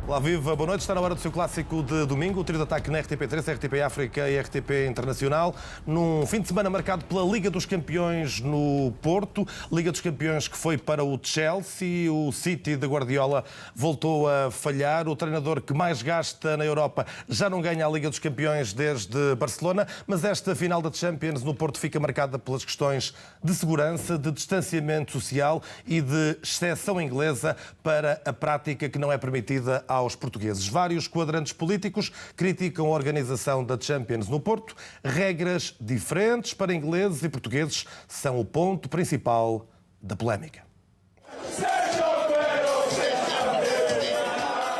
Olá, viva, boa noite. Está na hora do seu clássico de domingo, o trio de ataque na RTP3, RTP África e RTP Internacional, num fim de semana marcado pela Liga dos Campeões no Porto, Liga dos Campeões que foi para o Chelsea, o City de Guardiola voltou a falhar, o treinador que mais gasta na Europa já não ganha a Liga dos Campeões desde Barcelona, mas esta final da Champions no Porto fica marcada pelas questões de segurança, de distanciamento social e de exceção inglesa para a prática que não é permitida aos portugueses. Vários quadrantes políticos criticam a organização da Champions no Porto. Regras diferentes para ingleses e portugueses são o ponto principal da polémica.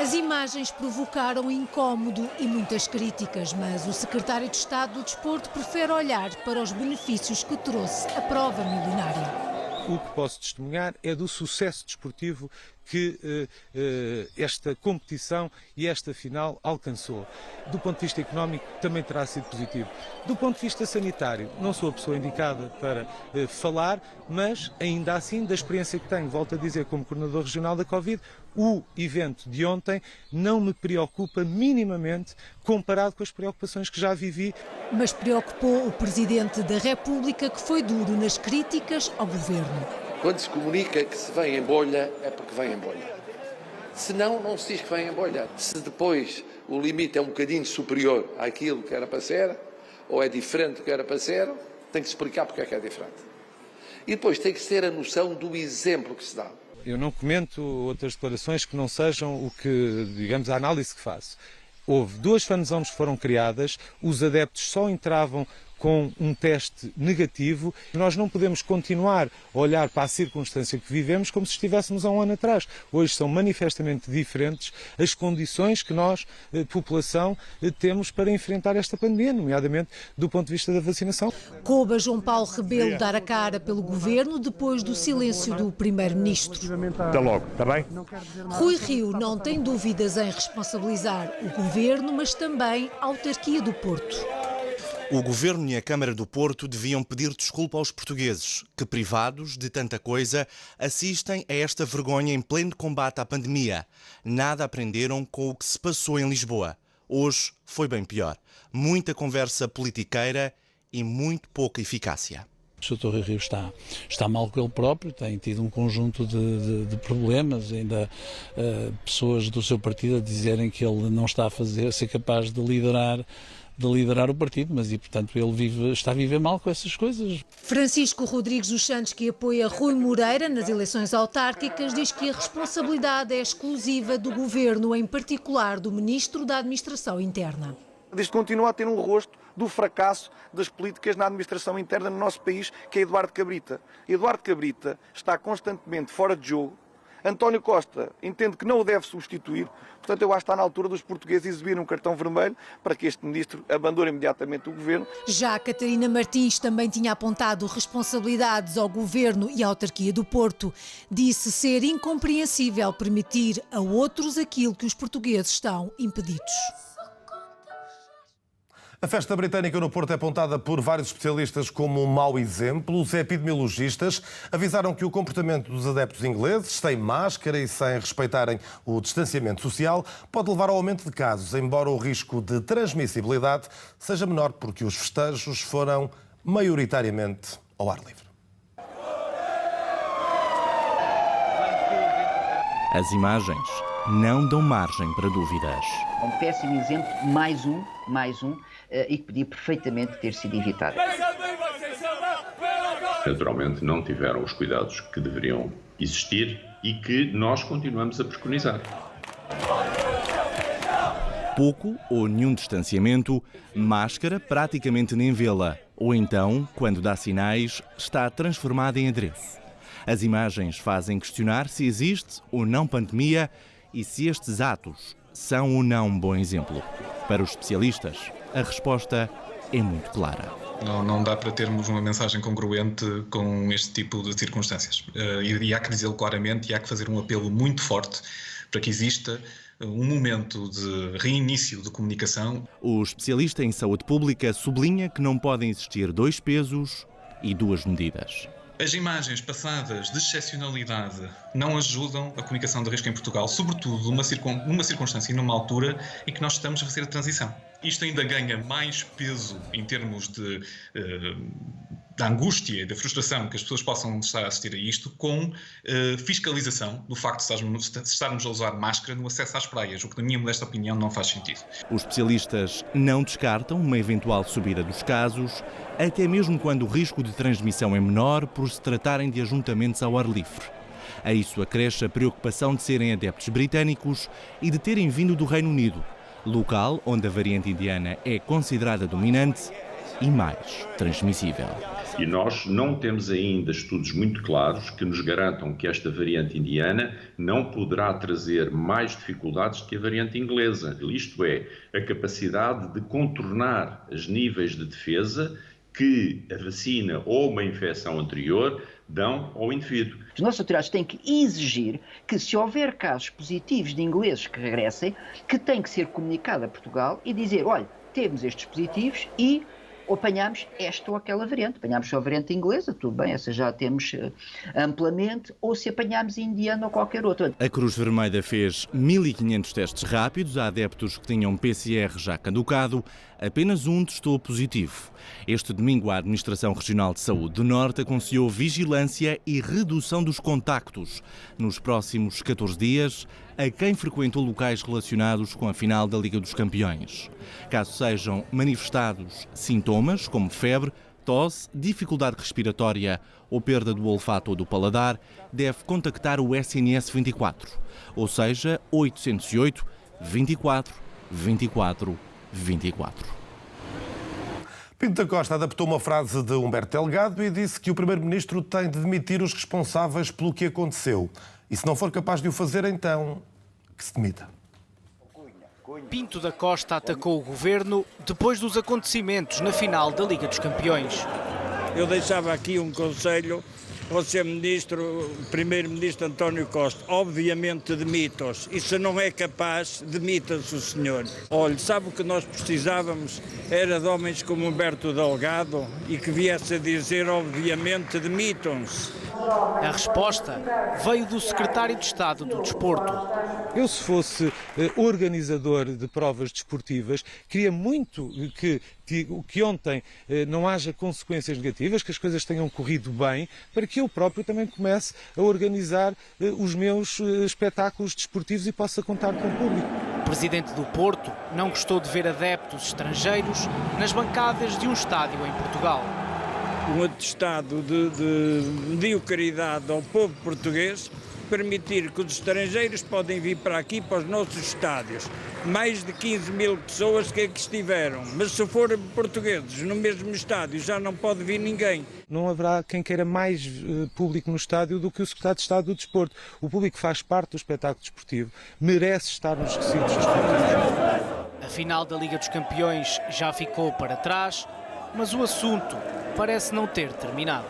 As imagens provocaram incómodo e muitas críticas, mas o secretário de Estado do Desporto prefere olhar para os benefícios que trouxe a prova milionária. O que posso testemunhar é do sucesso desportivo que esta competição e esta final alcançou. Do ponto de vista económico, também terá sido positivo. Do ponto de vista sanitário, não sou a pessoa indicada para falar, mas ainda assim, da experiência que tenho, volto a dizer, como coordenador regional da Covid, o evento de ontem não me preocupa minimamente comparado com as preocupações que já vivi. Mas preocupou o Presidente da República, que foi duro nas críticas ao governo. Quando se comunica que se vem em bolha, é porque vem em bolha. Se não, não se diz que vem em bolha. Se depois o limite é um bocadinho superior àquilo que era para ser, ou é diferente do que era para ser, tem que se explicar porque é que é diferente. E depois tem que ser a noção do exemplo que se dá. Eu não comento outras declarações que não sejam o que, digamos, a análise que faço. Houve 2 fanzones que foram criadas, os adeptos só entravam com um teste negativo. Nós não podemos continuar a olhar para a circunstância que vivemos como se estivéssemos há um ano atrás. Hoje são manifestamente diferentes as condições que nós, população, temos para enfrentar esta pandemia, nomeadamente do ponto de vista da vacinação. Coube a João Paulo Rebelo dar a cara pelo governo depois do silêncio do primeiro-ministro. Até logo, está bem? Rui Rio não tem dúvidas em responsabilizar o governo, mas também a autarquia do Porto. O Governo e a Câmara do Porto deviam pedir desculpa aos portugueses, que, privados de tanta coisa, assistem a esta vergonha em pleno combate à pandemia. Nada aprenderam com o que se passou em Lisboa. Hoje foi bem pior. Muita conversa politiqueira e muito pouca eficácia. O Sr. Rui Rio está mal com ele próprio, tem tido um conjunto de problemas, ainda pessoas do seu partido a dizerem que ele não está a ser capaz de liderar o partido, mas e portanto ele está a viver mal com essas coisas. Francisco Rodrigues dos Santos, que apoia Rui Moreira nas eleições autárquicas, diz que a responsabilidade é exclusiva do governo, em particular do Ministro da Administração Interna. Isto continua a ter um rosto do fracasso das políticas na administração interna no nosso país, que é Eduardo Cabrita. Eduardo Cabrita está constantemente fora de jogo. António Costa entende que não o deve substituir. Portanto, eu acho que está na altura dos portugueses exibirem um cartão vermelho para que este ministro abandone imediatamente o governo. Já a Catarina Martins também tinha apontado responsabilidades ao governo e à autarquia do Porto. Disse ser incompreensível permitir a outros aquilo que os portugueses estão impedidos. A festa britânica no Porto é apontada por vários especialistas como um mau exemplo. Os epidemiologistas avisaram que o comportamento dos adeptos ingleses, sem máscara e sem respeitarem o distanciamento social, pode levar ao aumento de casos, embora o risco de transmissibilidade seja menor, porque os festejos foram maioritariamente ao ar livre. As imagens não dão margem para dúvidas. Um péssimo exemplo, mais um, e que podia perfeitamente ter sido evitado. Naturalmente não tiveram os cuidados que deveriam existir e que nós continuamos a preconizar. Pouco ou nenhum distanciamento, máscara praticamente nem vê-la, ou então, quando dá sinais, está transformada em adereço. As imagens fazem questionar se existe ou não pandemia e se estes atos são ou não um bom exemplo. Para os especialistas, a resposta é muito clara. Não dá para termos uma mensagem congruente com este tipo de circunstâncias. E há que dizê-lo claramente e há que fazer um apelo muito forte para que exista um momento de reinício de comunicação. O especialista em saúde pública sublinha que não podem existir 2 pesos e 2 medidas. As imagens passadas de excepcionalidade não ajudam a comunicação de risco em Portugal, sobretudo numa circunstância e numa altura em que nós estamos a fazer a transição. Isto ainda ganha mais peso em termos da angústia e da frustração que as pessoas possam estar a assistir a isto, com fiscalização do facto de estarmos a usar máscara no acesso às praias, o que, na minha modesta opinião, não faz sentido. Os especialistas não descartam uma eventual subida dos casos, até mesmo quando o risco de transmissão é menor por se tratarem de ajuntamentos ao ar livre. A isso acresce a preocupação de serem adeptos britânicos e de terem vindo do Reino Unido, local onde a variante indiana é considerada dominante e mais transmissível. E nós não temos ainda estudos muito claros que nos garantam que esta variante indiana não poderá trazer mais dificuldades que a variante inglesa. Isto é, a capacidade de contornar os níveis de defesa que a vacina ou uma infecção anterior dão ao indivíduo. As nossas autoridades têm que exigir que, se houver casos positivos de ingleses que regressem, que tem que ser comunicado a Portugal e dizer, olha, temos estes positivos e apanhamos esta ou aquela variante. Apanhamos só a variante inglesa, tudo bem, essa já temos amplamente, ou se apanhamos indiana ou qualquer outra. A Cruz Vermelha fez 1.500 testes rápidos a adeptos que tinham PCR já caducado. Apenas um testou positivo. Este domingo, a Administração Regional de Saúde do Norte aconselhou vigilância e redução dos contactos nos próximos 14 dias a quem frequentou locais relacionados com a final da Liga dos Campeões. Caso sejam manifestados sintomas como febre, tosse, dificuldade respiratória ou perda do olfato ou do paladar, deve contactar o SNS 24, ou seja, 808 24 24 24. Pinto da Costa adaptou uma frase de Humberto Delgado e disse que o Primeiro-Ministro tem de demitir os responsáveis pelo que aconteceu. E se não for capaz de o fazer, então, que se demita. Pinto da Costa atacou o Governo depois dos acontecimentos na final da Liga dos Campeões. Eu deixava aqui um conselho ao Sr. Primeiro-Ministro António Costa. Obviamente demita-os. E se não é capaz, demita-se o senhor. Olha, sabe o que nós precisávamos? Era de homens como Humberto Delgado e que viesse a dizer, obviamente, demitam-se. A resposta veio do Secretário de Estado do Desporto. Eu, se fosse organizador de provas desportivas, queria muito que ontem não haja consequências negativas, que as coisas tenham corrido bem, para que eu próprio também comece a organizar os meus espetáculos desportivos e possa contar com o público. O presidente do Porto não gostou de ver adeptos estrangeiros nas bancadas de um estádio em Portugal. Um atestado de mediocridade ao povo português, permitir que os estrangeiros podem vir para aqui, para os nossos estádios. Mais de 15 mil pessoas que aqui estiveram, mas se forem portugueses no mesmo estádio já não pode vir ninguém. Não haverá quem queira mais público no estádio do que o Secretário de Estado do Desporto. O público faz parte do espetáculo desportivo, merece estar nos recintos desportivos. A final da Liga dos Campeões já ficou para trás, mas o assunto parece não ter terminado.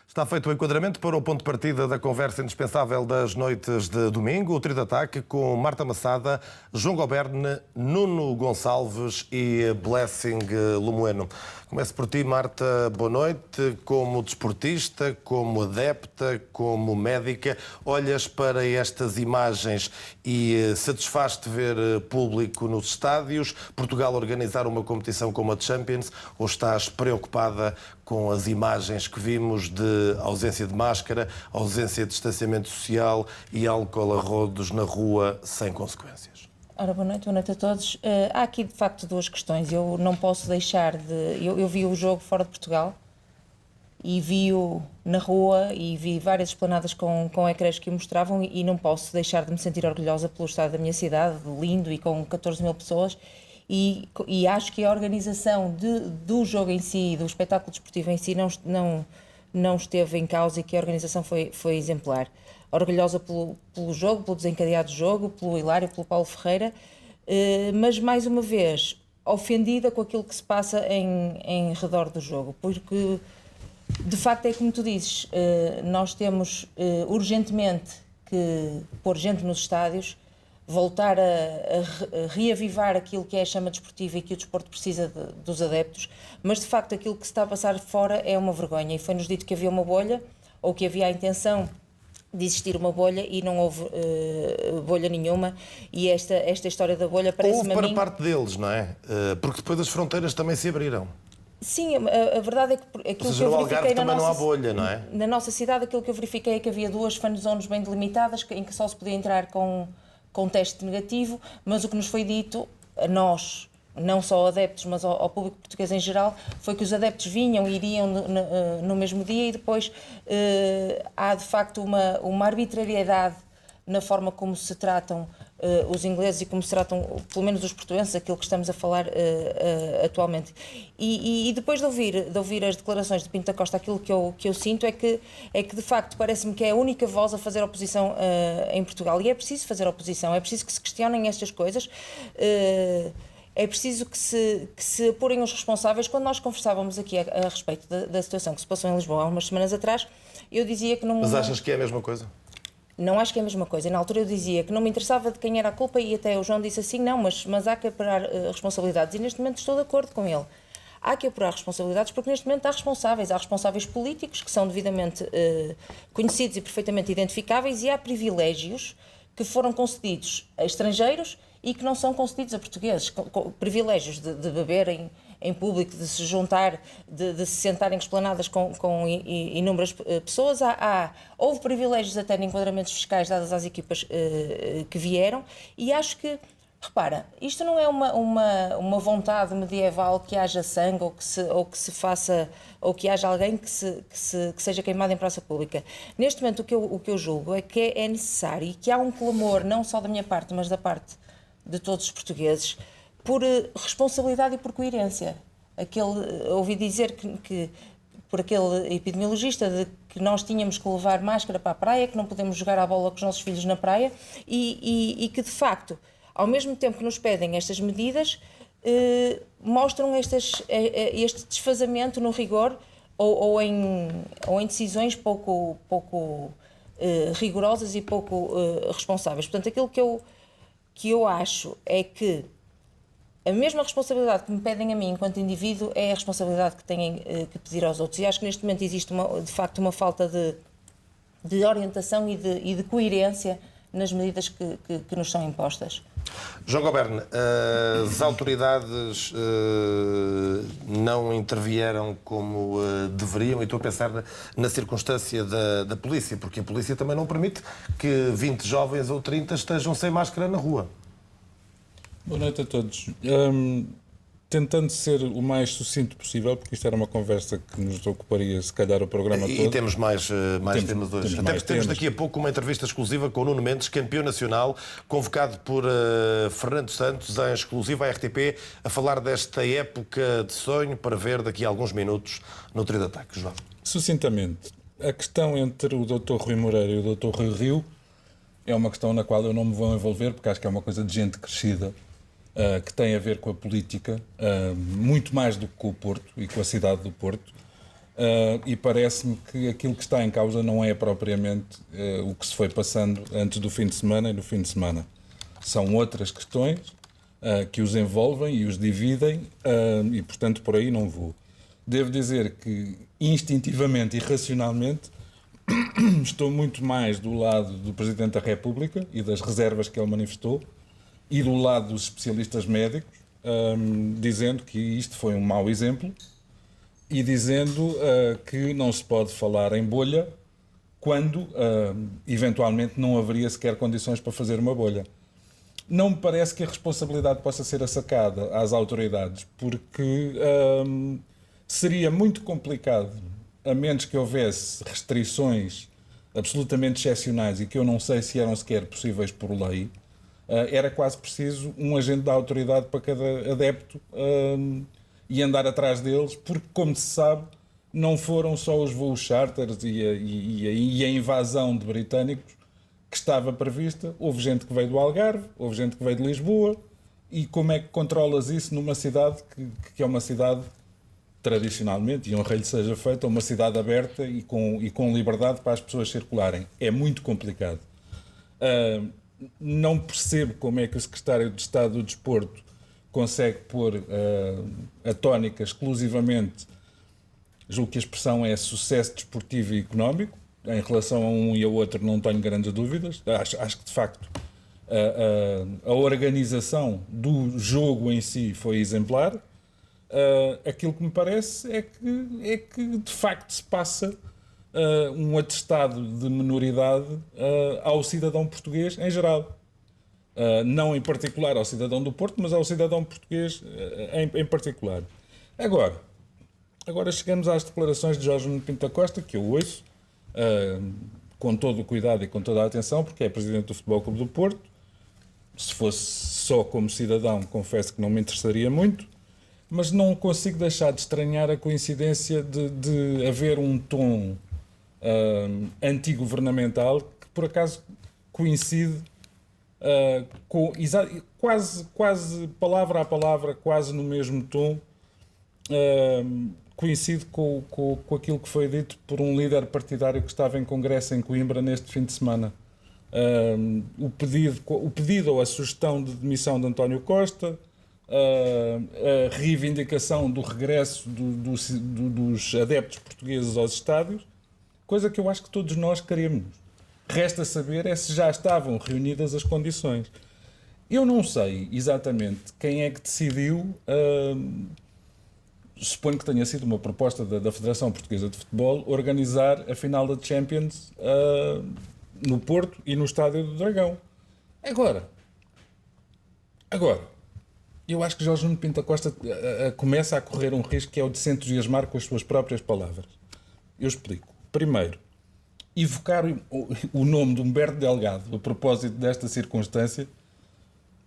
Está feito o enquadramento para o ponto de partida da conversa indispensável das noites de domingo, o trio de ataque com Marta Massada, João Goberne, Nuno Gonçalves e Blessing Lemoeno. Começo por ti, Marta, boa noite. Como desportista, como adepta, como médica, olhas para estas imagens e satisfaz-te ver público nos estádios, Portugal organizar uma competição como a Champions, ou estás preocupada com as imagens que vimos de ausência de máscara, ausência de distanciamento social e álcool a rodos na rua sem consequências? Ora, boa noite a todos. Há aqui, de facto, duas questões. Eu não posso deixar de... Eu vi o jogo fora de Portugal e vi-o na rua e vi várias esplanadas com ecrãs que o mostravam e não posso deixar de me sentir orgulhosa pelo estado da minha cidade, lindo e com 14 mil pessoas. E acho que a organização do jogo em si, do espetáculo desportivo em si, não esteve em causa e que a organização foi exemplar. Orgulhosa pelo jogo, pelo desencadeado jogo, pelo Hilário, pelo Paulo Ferreira, mas mais uma vez ofendida com aquilo que se passa em redor do jogo, porque de facto é como tu dizes, nós temos urgentemente que pôr gente nos estádios, voltar a reavivar aquilo que é a chama desportiva e que o desporto precisa dos adeptos, mas de facto aquilo que se está a passar fora é uma vergonha, e foi-nos dito que havia uma bolha, ou que havia a intenção de existir uma bolha, e não houve bolha nenhuma, e esta história da bolha parece-me a mim... Houve para parte deles, não é? Porque depois as fronteiras também se abriram. Sim, a verdade é que aquilo que eu verifiquei também não há bolha, não é? Na nossa cidade, aquilo que eu verifiquei é que havia 2 fan zones bem delimitadas, em que só se podia entrar com teste negativo, mas o que nos foi dito, a nós, não só adeptos, mas ao público português em geral, foi que os adeptos vinham e iriam no mesmo dia, e depois há de facto uma arbitrariedade na forma como se tratam os ingleses e como se tratam, pelo menos os portugueses, aquilo que estamos a falar atualmente. E depois de ouvir as declarações de Pinto da Costa, aquilo que eu sinto é que de facto parece-me que é a única voz a fazer oposição em Portugal, e é preciso fazer oposição, é preciso que se questionem estas coisas. É preciso que se apurem os responsáveis. Quando nós conversávamos aqui a respeito da situação que se passou em Lisboa há umas semanas atrás, eu dizia que não... Mas achas que é a mesma coisa? Não acho que é a mesma coisa. Na altura eu dizia que não me interessava de quem era a culpa, e até o João disse assim, não, mas há que apurar responsabilidades, e neste momento estou de acordo com ele. Há que apurar responsabilidades, porque neste momento há responsáveis políticos que são devidamente conhecidos e perfeitamente identificáveis, e há privilégios que foram concedidos a estrangeiros e que não são concedidos a portugueses. Privilégios de beberem em público, de se juntar, de se sentarem esplanadas com inúmeras pessoas. Houve privilégios até de enquadramentos fiscais dados às equipas que vieram, e acho que, repara, isto não é uma vontade medieval que haja sangue ou que se faça, ou que haja alguém que seja queimado em praça pública. Neste momento o que eu julgo é que é necessário, e que há um clamor, não só da minha parte, mas da parte de todos os portugueses, por responsabilidade e por coerência. Ouvi dizer que por aquele epidemiologista, de que nós tínhamos que levar máscara para a praia, que não podemos jogar à bola com os nossos filhos na praia, e que de facto, ao mesmo tempo que nos pedem estas medidas, mostram este desfazamento no rigor, ou em decisões pouco rigorosas e pouco responsáveis. Portanto, aquilo que eu acho é que a mesma responsabilidade que me pedem a mim enquanto indivíduo é a responsabilidade que têm que pedir aos outros. E acho que neste momento existe de facto uma falta de orientação e de coerência nas medidas que nos são impostas. João Goberne, as autoridades não intervieram como deveriam, e estou a pensar na circunstância da polícia, porque a polícia também não permite que 20 jovens ou 30 estejam sem máscara na rua. Boa noite a todos. Tentando ser o mais sucinto possível, porque isto era uma conversa que nos ocuparia, se calhar, o programa todo. E temos mais temas hoje. Até porque temos daqui a pouco uma entrevista exclusiva com o Nuno Mendes, campeão nacional, convocado por Fernando Santos, em exclusiva à RTP, a falar desta época de sonho para ver daqui a alguns minutos no Trio de Ataque. João. Sucintamente, a questão entre o Dr. Rui Moreira e o Dr. Rui Rio é uma questão na qual eu não me vou envolver, porque acho que é uma coisa de gente crescida, que tem a ver com a política, muito mais do que com o Porto e com a cidade do Porto, e parece-me que aquilo que está em causa não é propriamente o que se foi passando antes do fim de semana e no fim de semana. São outras questões que os envolvem e os dividem, e portanto por aí não vou. Devo dizer que instintivamente e racionalmente estou muito mais do lado do Presidente da República e das reservas que ele manifestou, e do lado dos especialistas médicos, dizendo que isto foi um mau exemplo, e dizendo que não se pode falar em bolha quando, eventualmente, não haveria sequer condições para fazer uma bolha. Não me parece que a responsabilidade possa ser assacada às autoridades, porque seria muito complicado, a menos que houvesse restrições absolutamente excepcionais e que eu não sei se eram sequer possíveis por lei. Era quase preciso um agente da autoridade para cada adepto e andar atrás deles, porque, como se sabe, não foram só os voos charters e a invasão de britânicos que estava prevista. Houve gente que veio do Algarve, houve gente que veio de Lisboa, e como é que controlas isso numa cidade que é uma cidade, tradicionalmente, e honra-lhe seja feita, uma cidade aberta e com liberdade para as pessoas circularem? É muito complicado. não percebo como é que o Secretário de Estado do Desporto consegue pôr a tónica exclusivamente, julgo que a expressão é sucesso desportivo e económico. Em relação a um e ao outro não tenho grandes dúvidas. Acho que, de facto, a organização do jogo em si foi exemplar. Aquilo que me parece é que de facto se passa um atestado de minoridade ao cidadão português em geral. Não em particular ao cidadão do Porto, mas ao cidadão português em particular. Agora chegamos às declarações de Jorge Nuno Pinto da Costa, que eu ouço com todo o cuidado e com toda a atenção, porque é presidente do Futebol Clube do Porto. Se fosse só como cidadão, confesso que não me interessaria muito, mas não consigo deixar de estranhar a coincidência de haver um tom antigovernamental que, por acaso, coincide quase palavra a palavra, quase no mesmo tom, coincide com aquilo que foi dito por um líder partidário que estava em congresso em Coimbra neste fim de semana. O pedido ou a sugestão de demissão de António Costa, a reivindicação do regresso dos adeptos portugueses aos estádios, coisa que eu acho que todos nós queremos. Resta saber é se já estavam reunidas as condições. Eu não sei exatamente quem é que decidiu, suponho que tenha sido uma proposta da Federação Portuguesa de Futebol, organizar a final da Champions no Porto e no Estádio do Dragão. Agora, eu acho que Jorge Nuno Pinto da Costa começa a correr um risco, que é o de se entusiasmar com as suas próprias palavras. Eu explico. Primeiro, evocar o nome de Humberto Delgado a propósito desta circunstância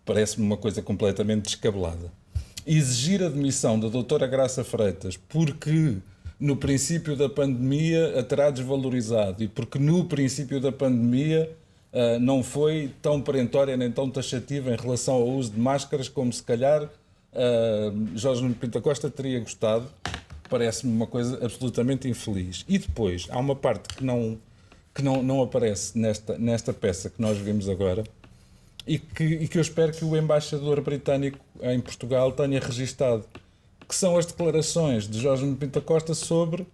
parece-me uma coisa completamente descabelada. Exigir a demissão da doutora Graça Freitas porque no princípio da pandemia a terá desvalorizado e porque no princípio da pandemia não foi tão perentória nem tão taxativa em relação ao uso de máscaras como se calhar Jorge Nuno Pinto da Costa teria gostado, parece-me uma coisa absolutamente infeliz. E depois, há uma parte que não aparece nesta peça que nós vimos agora e que eu espero que o embaixador britânico em Portugal tenha registado, que são as declarações de Jorge Nuno Pinto da Costa sobre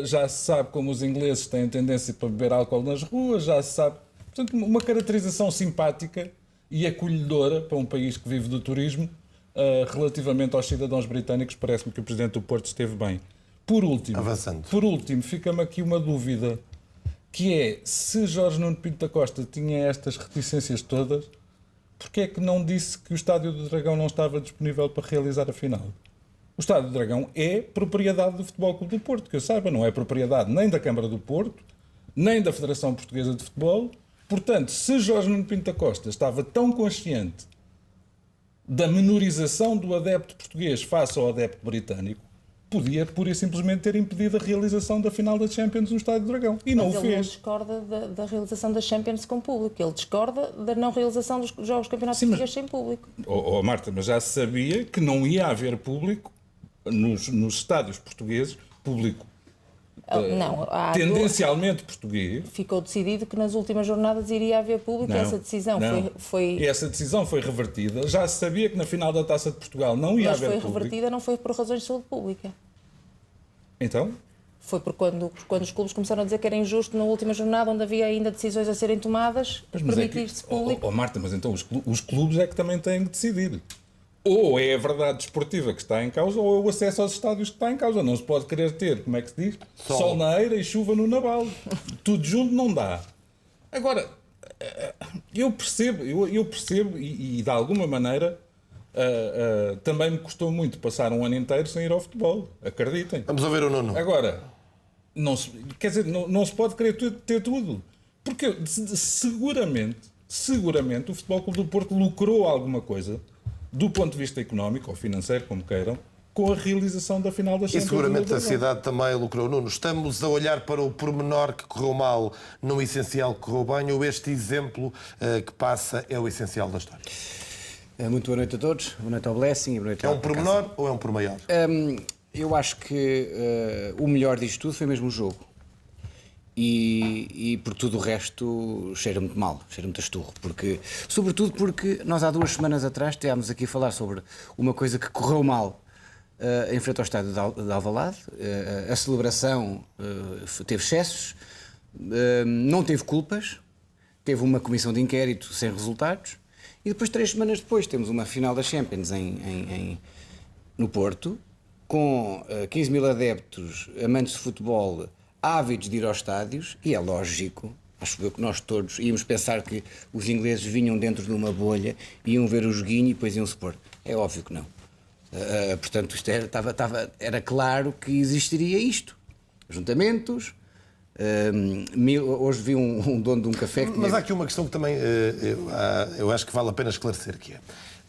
já se sabe como os ingleses têm tendência para beber álcool nas ruas, já se sabe. Portanto, uma caracterização simpática e acolhedora para um país que vive do turismo relativamente aos cidadãos britânicos. Parece-me que o Presidente do Porto esteve bem. Por último, fica-me aqui uma dúvida, que é, se Jorge Nuno Pinto da Costa tinha estas reticências todas, porque é que não disse que o Estádio do Dragão não estava disponível para realizar a final? O Estádio do Dragão é propriedade do Futebol Clube do Porto, que eu saiba, não é propriedade nem da Câmara do Porto, nem da Federação Portuguesa de Futebol. Portanto, se Jorge Nuno Pinto da Costa estava tão consciente da menorização do adepto português face ao adepto britânico, podia pura e simplesmente ter impedido a realização da final da Champions no Estádio do Dragão. E não o fez. Ele não discorda da realização da Champions com público. Ele discorda da não realização dos Jogos Campeonatos Portugueses sem público. Marta, mas já se sabia que não ia haver público nos estádios portugueses, público tendencialmente português. Ficou decidido que nas últimas jornadas iria haver público. Essa decisão foi... Essa decisão foi revertida. Já se sabia que na final da Taça de Portugal não ia haver público. Mas foi revertida, não foi por razões de saúde pública. Então? Foi por quando os clubes começaram a dizer que era injusto na última jornada, onde havia ainda decisões a serem tomadas, permitir-se público. Marta, mas então os clubes é que também têm que decidir. Ou é a verdade desportiva que está em causa, ou é o acesso aos estádios que está em causa. Não se pode querer ter, como é que se diz? Sol na eira e chuva no naval. Tudo junto não dá. Agora, eu percebo e de alguma maneira também me custou muito passar um ano inteiro sem ir ao futebol. Acreditem. Vamos ouvir o Nuno. Agora, não se pode querer ter tudo. Porque seguramente o Futebol Clube do Porto lucrou alguma coisa do ponto de vista económico ou financeiro, como queiram, com a realização da final da Champions. E seguramente a cidade também lucrou. Nuno, estamos a olhar para o pormenor que correu mal, no essencial que correu bem, ou este exemplo que passa é o essencial da história? Muito boa noite a todos, boa noite ao Blessing e boa noite ao... É um pormenor ou é um por maior? Eu acho que o melhor disto tudo foi mesmo o jogo. e por tudo o resto cheira muito mal, cheira muito a esturro, sobretudo porque nós há 2 semanas atrás estávamos aqui a falar sobre uma coisa que correu mal em frente ao estádio de Alvalade. A celebração teve excessos, não teve culpas, teve uma comissão de inquérito sem resultados, e depois 3 semanas depois temos uma final da Champions no Porto, com 15 mil adeptos, amantes de futebol, ávidos de ir aos estádios, e é lógico, acho eu, que nós todos íamos pensar que os ingleses vinham dentro de uma bolha, iam ver o joguinho e depois iam-se pôr. É óbvio que não. Portanto, isto era claro que existiria isto. Ajuntamentos. Hoje vi um dono de um café que... Mas há aqui uma questão que também eu acho que vale a pena esclarecer, que é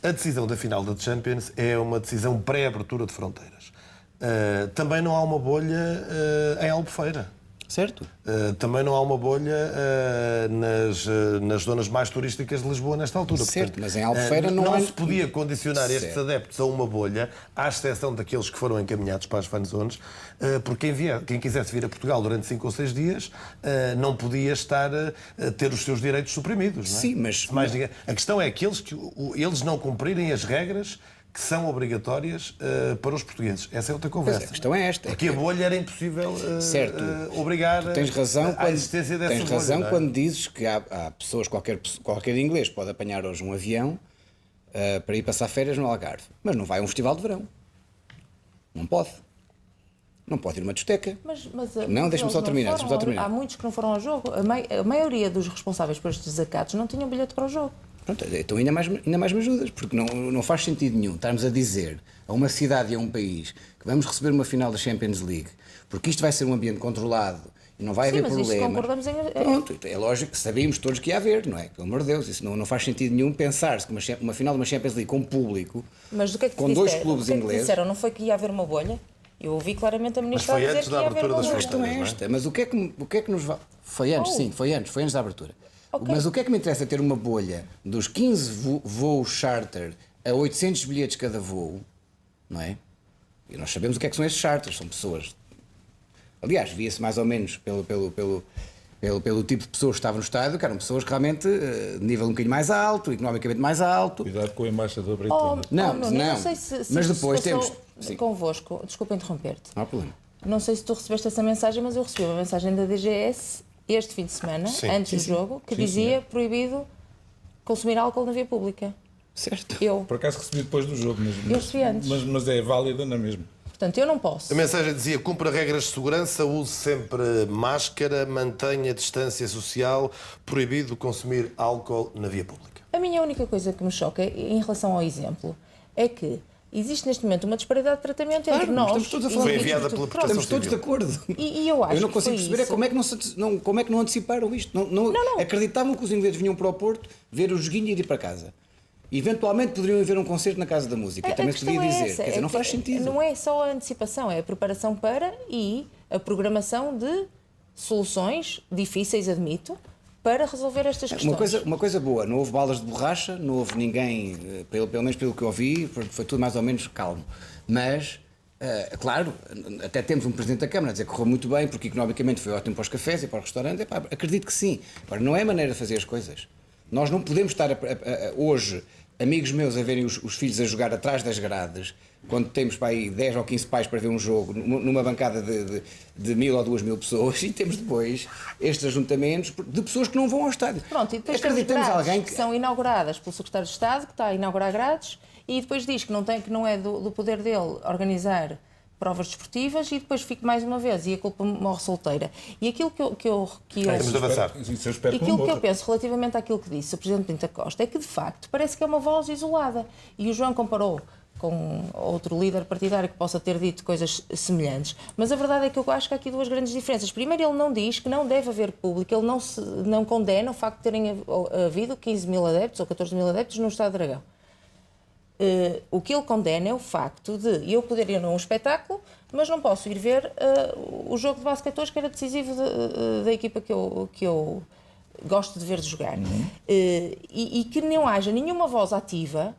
a decisão da final da Champions é uma decisão pré-abertura de fronteiras. Também não há uma bolha em Albufeira. Certo. Também não há uma bolha nas zonas mais turísticas de Lisboa nesta altura. Certo, portanto, mas em Albufeira não se podia condicionar estes adeptos a uma bolha, à exceção daqueles que foram encaminhados para as fan zones, porque quem quisesse vir a Portugal durante 5 ou 6 dias não podia estar a ter os seus direitos suprimidos. Não é? Sim, mas... A questão é que eles não cumprirem as regras que são obrigatórias para os portugueses. Essa é outra conversa. Pois a questão é esta. Porque a bolha era impossível obrigar tens razão à existência dessa bolha. Tens razão não é? quando dizes que há pessoas, qualquer inglês pode apanhar hoje um avião para ir passar férias no Algarve, mas não vai a um festival de verão. Não pode. Não pode ir a uma discoteca. Não, deixa-me só terminar. Há muitos que não foram ao jogo. A maioria dos responsáveis por estes desacatos não tinham bilhete para o jogo. Pronto, então ainda mais me ajudas, porque não faz sentido nenhum estarmos a dizer a uma cidade e a um país que vamos receber uma final da Champions League, porque isto vai ser um ambiente controlado e não vai haver problemas. Sim, mas concordamos em... Pronto, é lógico que sabíamos todos que ia haver, não é? Pelo amor de Deus, isso não faz sentido nenhum pensar-se que uma final de uma Champions League com público, mas do que é que com 2 clubes ingleses... disseram? Não foi que ia haver uma bolha? Eu ouvi claramente a ministra dizer que ia haver uma bolha. A questão é esta, mas o que é que nos vai... Foi antes, sim, foi antes da abertura. Okay. Mas o que é que me interessa ter uma bolha dos 15 voos charter a 800 bilhetes cada voo, não é? E nós sabemos o que é que são estes charters, são pessoas... Aliás, via-se mais ou menos pelo tipo de pessoas que estavam no estádio, que eram pessoas que realmente de nível um bocadinho mais alto, economicamente mais alto. Cuidado com o embaixador britânico. Não sei se mas depois temos... Convosco, desculpa interromper-te. Não há problema. Não sei se tu recebeste essa mensagem, mas eu recebi uma mensagem da DGS este fim de semana, antes do jogo, que dizia proibido consumir álcool na via pública. Certo. Por acaso recebi depois do jogo, eu recebi antes. Mas é válida na mesma. Portanto, eu não posso. A mensagem dizia: cumpra regras de segurança, use sempre máscara, mantenha distância social, proibido consumir álcool na via pública. A minha única coisa que me choca em relação ao exemplo é que existe neste momento uma disparidade de tratamento entre nós. Estamos todos a falar. Foi enviada pela Proteção Estamos todos de acordo. E eu acho não consigo que perceber como é que não anteciparam isto. Não. Acreditavam que os ingleses vinham para o Porto ver o joguinho e ir para casa. Eventualmente poderiam ir ver um concerto na Casa da Música. E também se podia dizer. Quer dizer, não faz sentido. Não é só a antecipação, é a preparação para e a programação de soluções difíceis, admito, para resolver estas questões. Uma coisa boa, não houve balas de borracha, não houve ninguém, pelo menos pelo que eu ouvi, foi tudo mais ou menos calmo. Mas, claro, até temos um Presidente da Câmara a dizer que correu muito bem, porque economicamente foi ótimo para os cafés e para os restaurantes. Acredito que sim. Agora, não é maneira de fazer as coisas. Nós não podemos estar hoje, amigos meus, a verem os filhos a jogar atrás das grades, quando temos para aí 10 ou 15 pais para ver um jogo, numa bancada de 1000 ou 2000 pessoas, e temos depois estes ajuntamentos de pessoas que não vão ao estádio. Pronto, e depois temos grades que são inauguradas pelo Secretário de Estado, que está a inaugurar grades, e depois diz que não é do poder dele organizar provas desportivas, e depois fico mais uma vez e a culpa morre solteira. E aquilo que eu penso relativamente àquilo que disse o Presidente Pinto da Costa é que, de facto, parece que é uma voz isolada. E o João comparou com outro líder partidário que possa ter dito coisas semelhantes. Mas a verdade é que eu acho que há aqui 2 grandes diferenças. Primeiro, ele não diz que não deve haver público, ele não condena o facto de terem havido 15 mil adeptos ou 14 mil adeptos no Estado de Dragão. O que ele condena é o facto de eu poder ir a um espetáculo, mas não posso ir ver o jogo de basquete hoje, que era decisivo da equipa que eu gosto de ver jogar. E que não haja nenhuma voz ativa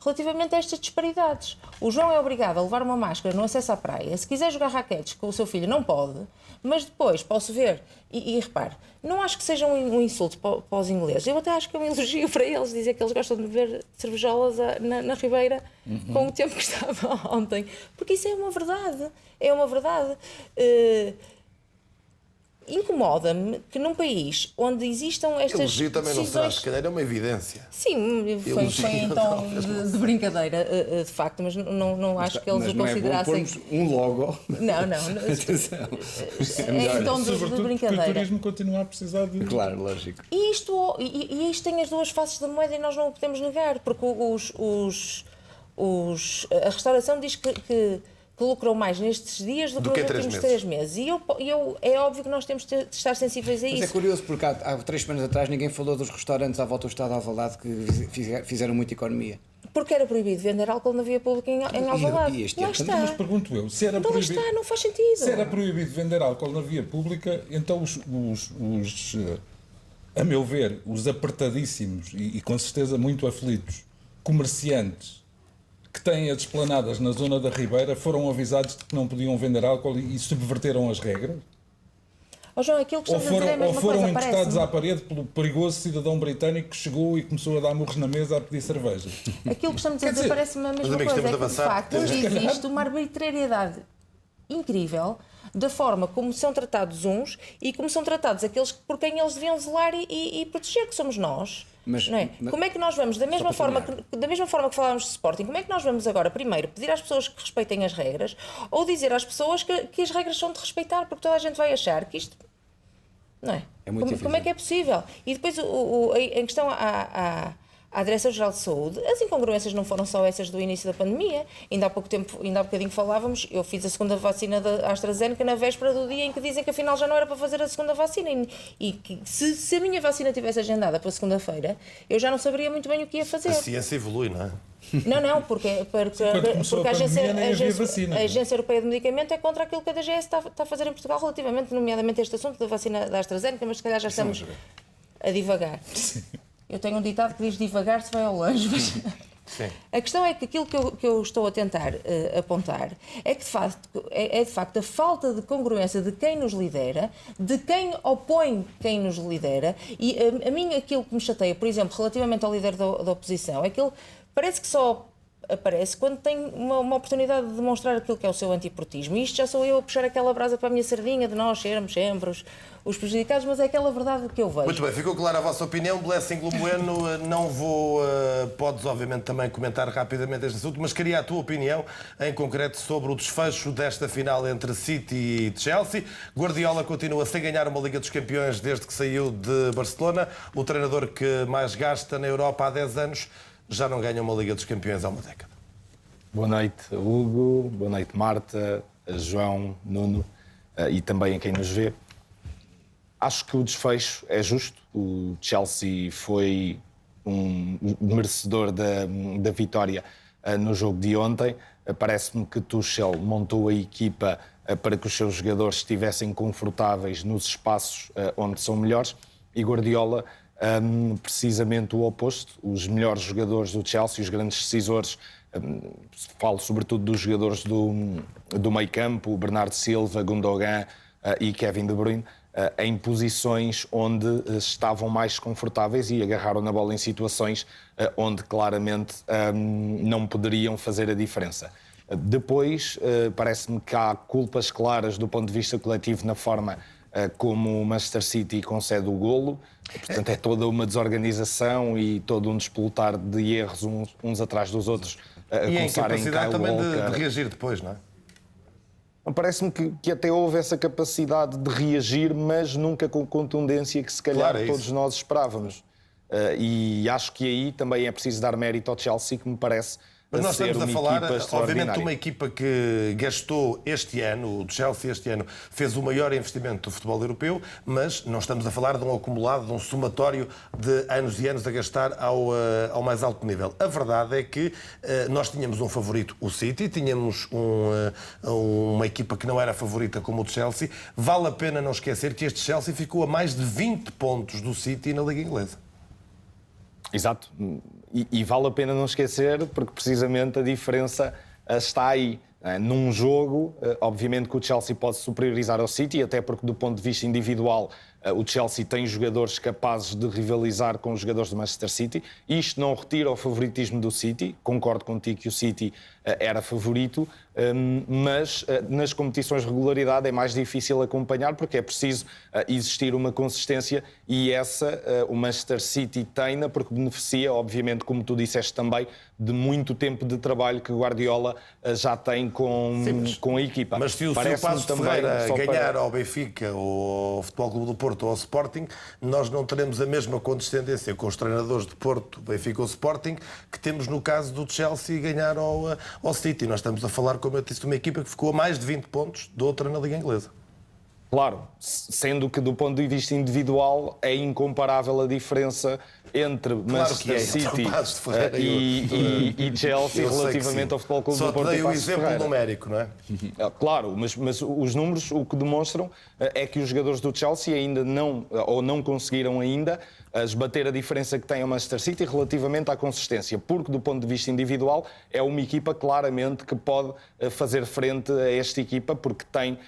relativamente a estas disparidades. O João é obrigado a levar uma máscara no acesso à praia. Se quiser jogar raquetes com o seu filho, não pode, mas depois posso ver, e repare, não acho que seja um insulto para os ingleses, eu até acho que é um elogio para eles, dizer que eles gostam de beber cervejolas na Ribeira com o tempo que estava ontem, porque isso é uma verdade, Incomoda-me que num país onde existam estas elogio também decisões... não será, se calhar é uma evidência. Sim, foi em tom de brincadeira, de facto, mas não acho que eles o considerassem... Mas não é bom pormos um logo. Não. É em tom de brincadeira. O turismo continua a precisar de... Claro, lógico. E isto tem as duas faces da moeda e nós não o podemos negar, porque a restauração diz que lucrou mais nestes dias do que nos últimos 3 meses. E é óbvio que nós temos de estar sensíveis a isso. Mas é curioso porque há 3 semanas atrás ninguém falou dos restaurantes à volta do Estado de Alvalade que fizeram muita economia. Porque era proibido vender álcool na via pública em Alvalade. Lá está. Mas pergunto eu, se era então proibido, lá está, não faz sentido. Se era proibido vender álcool na via pública, então a meu ver, os apertadíssimos e com certeza muito aflitos comerciantes que têm as esplanadas na zona da Ribeira foram avisados de que não podiam vender álcool e subverteram as regras? João, aquilo que estamos a dizer é a mesma ou foram coisa, encostados à parede pelo perigoso cidadão britânico que chegou e começou a dar murros na mesa a pedir cerveja? Aquilo que estamos a dizer parece-me a mesma coisa, é que de facto existe uma arbitrariedade incrível da forma como são tratados uns e como são tratados aqueles por quem eles deviam zelar e proteger, que somos nós. Não é? Como é que nós vamos, da mesma forma que falávamos de Sporting, como é que nós vamos agora, primeiro, pedir às pessoas que respeitem as regras ou dizer às pessoas que as regras são de respeitar, porque toda a gente vai achar que isto... Não é? Como é que é possível? E depois, em questão à Direção-Geral de Saúde, as incongruências não foram só essas do início da pandemia. Ainda há bocadinho falávamos, eu fiz a segunda vacina da AstraZeneca na véspera do dia em que dizem que afinal já não era para fazer a segunda vacina. E que se a minha vacina tivesse agendada para segunda-feira, eu já não saberia muito bem o que ia fazer. A ciência evolui, não é? Não, porque a Agência Europeia de Medicamento é contra aquilo que a DGS está a fazer em Portugal relativamente, nomeadamente, a este assunto da vacina da AstraZeneca, mas se calhar já estamos a divagar. Sim. Eu tenho um ditado que diz devagar se vai ao longe, mas... Sim. A questão é que aquilo que eu estou a tentar apontar é que, de facto, a falta de congruência de quem nos lidera, de quem opõe quem nos lidera, e a mim aquilo que me chateia, por exemplo, relativamente ao líder da oposição, é que ele parece que só aparece quando tem uma oportunidade de demonstrar aquilo que é o seu antiportismo. E isto já sou eu a puxar aquela brasa para a minha sardinha de nós sermos sempre os prejudicados, mas é aquela verdade que eu vejo. Muito bem, ficou clara a vossa opinião. Blessing Bueno, não vou... podes, obviamente, também comentar rapidamente este assunto, mas queria a tua opinião, em concreto, sobre o desfecho desta final entre City e Chelsea. Guardiola continua sem ganhar uma Liga dos Campeões desde que saiu de Barcelona. O treinador que mais gasta na Europa há 10 anos já não ganha uma Liga dos Campeões há uma década. Boa noite, Hugo. Boa noite, Marta, João, Nuno e também a quem nos vê. Acho que o desfecho é justo. O Chelsea foi um merecedor da vitória no jogo de ontem. Parece-me que Tuchel montou a equipa para que os seus jogadores estivessem confortáveis nos espaços onde são melhores e Guardiola precisamente o oposto. Os melhores jogadores do Chelsea, os grandes decisores, falo sobretudo dos jogadores do meio-campo, Bernardo Silva, Gundogan e Kevin De Bruyne, em posições onde estavam mais confortáveis e agarraram na bola em situações onde claramente não poderiam fazer a diferença. Depois, parece-me que há culpas claras do ponto de vista coletivo na forma como o Manchester City concede o golo. Portanto, é toda uma desorganização e todo um despolutar de erros uns atrás dos outros. E a incapacidade também de reagir depois, não é? Parece-me que até houve essa capacidade de reagir, mas nunca com contundência que se calhar todos nós esperávamos. E acho que aí também é preciso dar mérito ao Chelsea, que me parece Mas nós ser estamos a uma falar, equipa obviamente, de uma equipa que gastou este ano, o Chelsea este ano, fez o maior investimento do futebol europeu, mas não estamos a falar de um acumulado, de um somatório de anos e anos a gastar ao mais alto nível. A verdade é que nós tínhamos um favorito, o City, tínhamos uma equipa que não era favorita como o Chelsea. Vale a pena não esquecer que este Chelsea ficou a mais de 20 pontos do City na Liga Inglesa. Exato. E vale a pena não esquecer, porque precisamente a diferença está aí. Num jogo, obviamente que o Chelsea pode superiorizar ao City, até porque do ponto de vista individual o Chelsea tem jogadores capazes de rivalizar com os jogadores do Manchester City. Isto não retira o favoritismo do City, concordo contigo que o City era favorito, mas nas competições de regularidade é mais difícil acompanhar porque é preciso existir uma consistência e essa o Manchester City tem-na porque beneficia, obviamente, como tu disseste também, de muito tempo de trabalho que Guardiola já tem com a equipa. Mas se o Passos de Ferreira ganhar ao Benfica ou ao Futebol Clube do Porto ou ao Sporting, nós não teremos a mesma condescendência com os treinadores de Porto, Benfica ou Sporting que temos no caso do Chelsea ganhar ao City. Nós estamos a falar, como eu disse, de uma equipa que ficou a mais de 20 pontos de outra na Liga Inglesa. Claro, sendo que do ponto de vista individual é incomparável a diferença entre Manchester City e Chelsea relativamente ao Futebol Clube do Porto. Só te dei o exemplo numérico, não é? Claro, mas os números o que demonstram é que os jogadores do Chelsea ainda não conseguiram ainda esbater a diferença que tem o Manchester City relativamente à consistência, porque do ponto de vista individual é uma equipa claramente que pode fazer frente a esta equipa porque tem